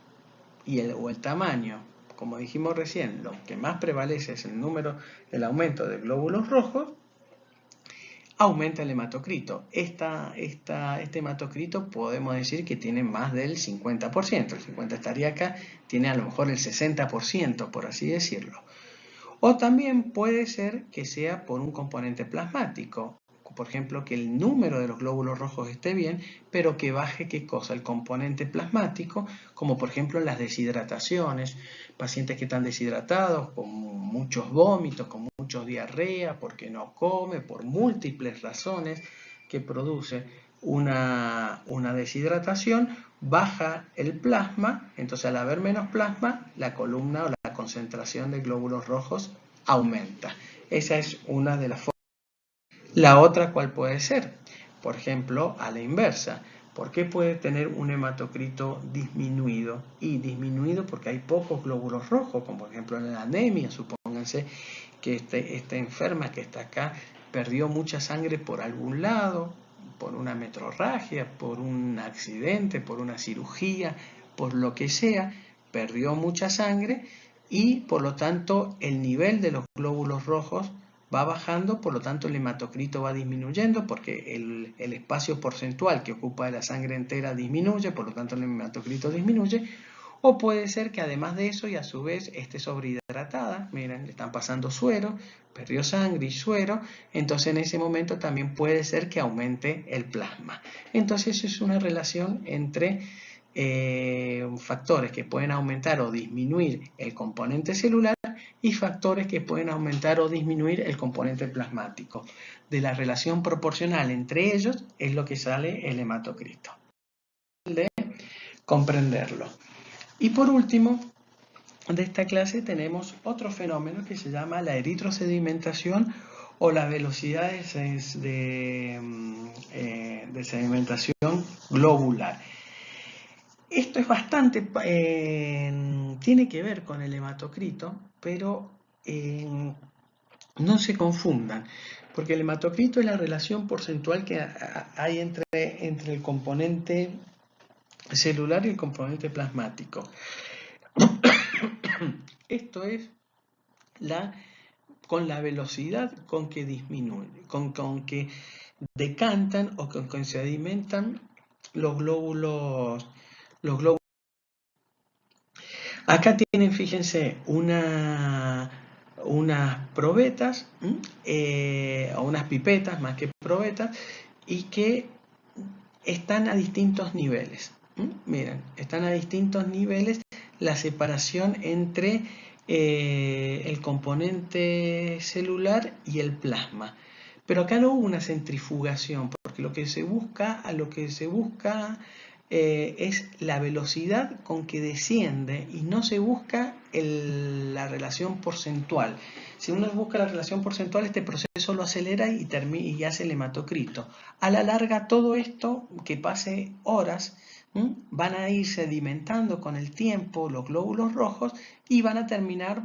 o el tamaño, como dijimos recién, lo que más prevalece es el aumento de glóbulos rojos, aumenta el hematocrito. Este hematocrito podemos decir que tiene más del 50%. El 50% estaría acá, tiene a lo mejor el 60%, por así decirlo. O también puede ser que sea por un componente plasmático. Por ejemplo, que el número de los glóbulos rojos esté bien, pero que baje, ¿qué cosa? El componente plasmático, como por ejemplo en las deshidrataciones, pacientes que están deshidratados, con muchos vómitos, con mucha diarrea, porque no come, por múltiples razones que produce una deshidratación, baja el plasma, entonces al haber menos plasma, la columna o la concentración de glóbulos rojos aumenta. Esa es una de las formas. La otra, ¿cuál puede ser? Por ejemplo, a la inversa. ¿Por qué puede tener un hematocrito disminuido? Y disminuido porque hay pocos glóbulos rojos, como por ejemplo en la anemia. Supónganse que esta enferma que está acá perdió mucha sangre por algún lado, por una metrorragia, por un accidente, por una cirugía, por lo que sea, perdió mucha sangre y por lo tanto el nivel de los glóbulos rojos va bajando, por lo tanto el hematocrito va disminuyendo porque el espacio porcentual que ocupa de la sangre entera disminuye, por lo tanto el hematocrito disminuye. O puede ser que además de eso y a su vez esté sobrehidratada, miren, le están pasando suero, perdió sangre y suero, entonces en ese momento también puede ser que aumente el plasma. Entonces es una relación entre factores que pueden aumentar o disminuir el componente celular y factores que pueden aumentar o disminuir el componente plasmático. De la relación proporcional entre ellos es lo que sale el hematocrito. De comprenderlo. Y por último, de esta clase tenemos otro fenómeno que se llama la eritrosedimentación o las velocidades de sedimentación globular. Esto es bastante, tiene que ver con el hematocrito, pero no se confundan, porque el hematocrito es la relación porcentual que hay entre el componente celular y el componente plasmático. Esto es con la velocidad con que disminuyen, con que decantan o con que se sedimentan los glóbulos. Acá tienen, fíjense, unas probetas, o unas pipetas más que probetas, y que están a distintos niveles. Miren, están a distintos niveles la separación entre el componente celular y el plasma. Pero acá no hubo una centrifugación, porque lo que se busca es la velocidad con que desciende y no se busca la relación porcentual. Si uno busca la relación porcentual, este proceso lo acelera y hace el hematocrito. A la larga, todo esto, que pase horas, van a ir sedimentando con el tiempo los glóbulos rojos y van a terminar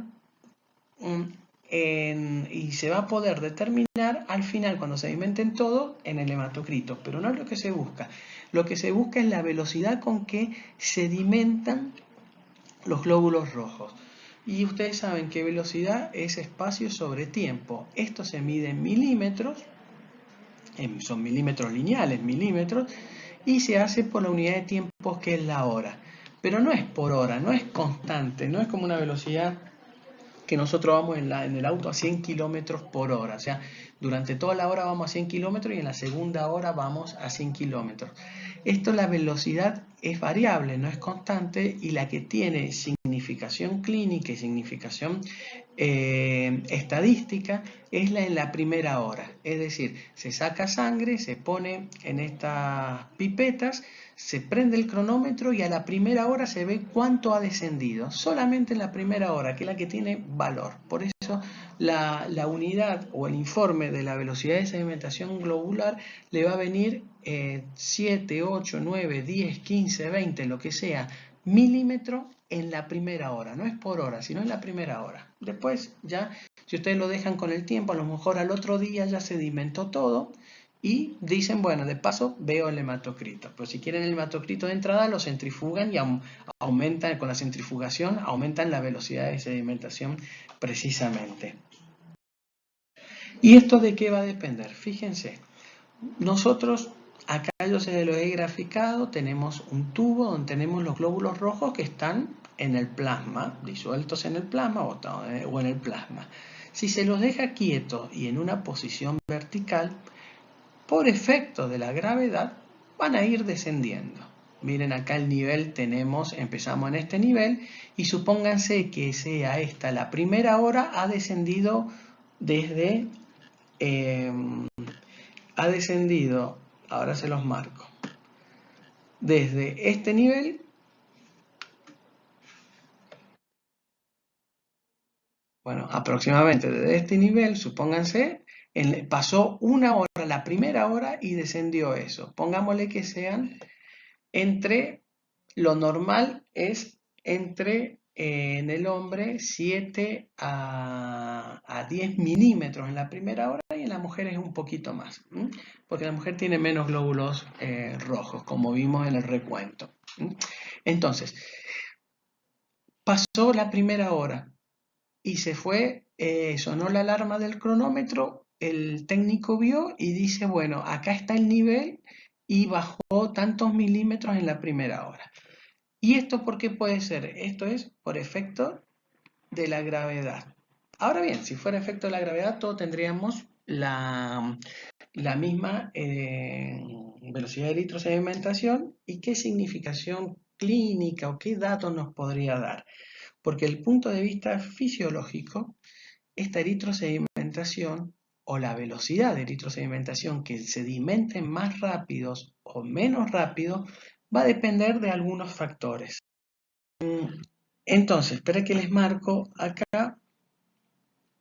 y se va a poder determinar al final, cuando se sedimenten todo, en el hematocrito. Pero no es lo que se busca. Lo que se busca es la velocidad con que sedimentan los glóbulos rojos. Y ustedes saben que velocidad es espacio sobre tiempo. Esto se mide en milímetros, son milímetros lineales, milímetros, y se hace por la unidad de tiempo que es la hora. Pero no es por hora, no es constante, no es como una velocidad que nosotros vamos en el auto a 100 kilómetros por hora. O sea, durante toda la hora vamos a 100 kilómetros y en la segunda hora vamos a 100 kilómetros. Esto, la velocidad es variable, no es constante, y la que tiene significación clínica y significación estadística es la en la primera hora. Es decir, se saca sangre, se pone en estas pipetas, se prende el cronómetro y a la primera hora se ve cuánto ha descendido. Solamente en la primera hora, que es la que tiene valor. Por eso la unidad o el informe de la velocidad de sedimentación globular le va a venir 7, 8, 9, 10, 15, 20, lo que sea, milímetro en la primera hora. No es por hora, sino en la primera hora. Después ya, si ustedes lo dejan con el tiempo, a lo mejor al otro día ya sedimentó todo y dicen, bueno, de paso veo el hematocrito. Pero si quieren el hematocrito de entrada, lo centrifugan y aumentan, con la centrifugación, aumentan la velocidad de sedimentación precisamente. ¿Y esto de qué va a depender? Fíjense, nosotros, acá yo se lo he graficado, tenemos un tubo donde tenemos los glóbulos rojos que están en el plasma, disueltos en el plasma o en el plasma. Si se los deja quietos y en una posición vertical, por efecto de la gravedad, van a ir descendiendo. Miren acá el nivel empezamos en este nivel y supónganse que sea esta la primera hora, ha descendido ahora se los marco, desde este nivel aproximadamente desde este nivel, supónganse, pasó una hora, la primera hora, y descendió eso. Pongámosle que sean lo normal es entre, en el hombre, 7 a 10 milímetros en la primera hora, y en la mujer es un poquito más, porque la mujer tiene menos glóbulos rojos, como vimos en el recuento. Entonces, pasó la primera hora y se fue sonó la alarma del cronómetro, el técnico vio y dice, bueno, acá está el nivel y bajó tantos milímetros en la primera hora. ¿Y esto por qué puede ser? Esto es por efecto de la gravedad. Ahora bien, si fuera efecto de la gravedad, todos tendríamos la misma velocidad de eritrosedimentación. ¿Y qué significación clínica o qué datos nos podría dar? Porque desde el punto de vista fisiológico, esta eritrosedimentación o la velocidad de eritrosedimentación, que sedimenten más rápidos o menos rápido, va a depender de algunos factores. Entonces, espera que les marco acá.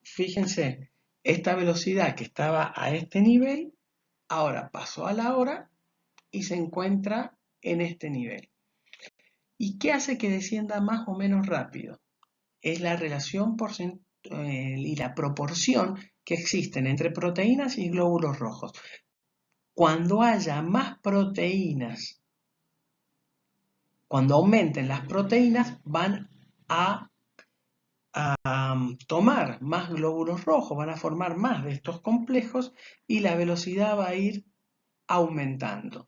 Fíjense, esta velocidad que estaba a este nivel, ahora pasó a la hora y se encuentra en este nivel. ¿Y qué hace que descienda más o menos rápido? Es la relación y la proporción que existen entre proteínas y glóbulos rojos. Cuando haya más proteínas, cuando aumenten las proteínas, van a tomar más glóbulos rojos, van a formar más de estos complejos y la velocidad va a ir aumentando.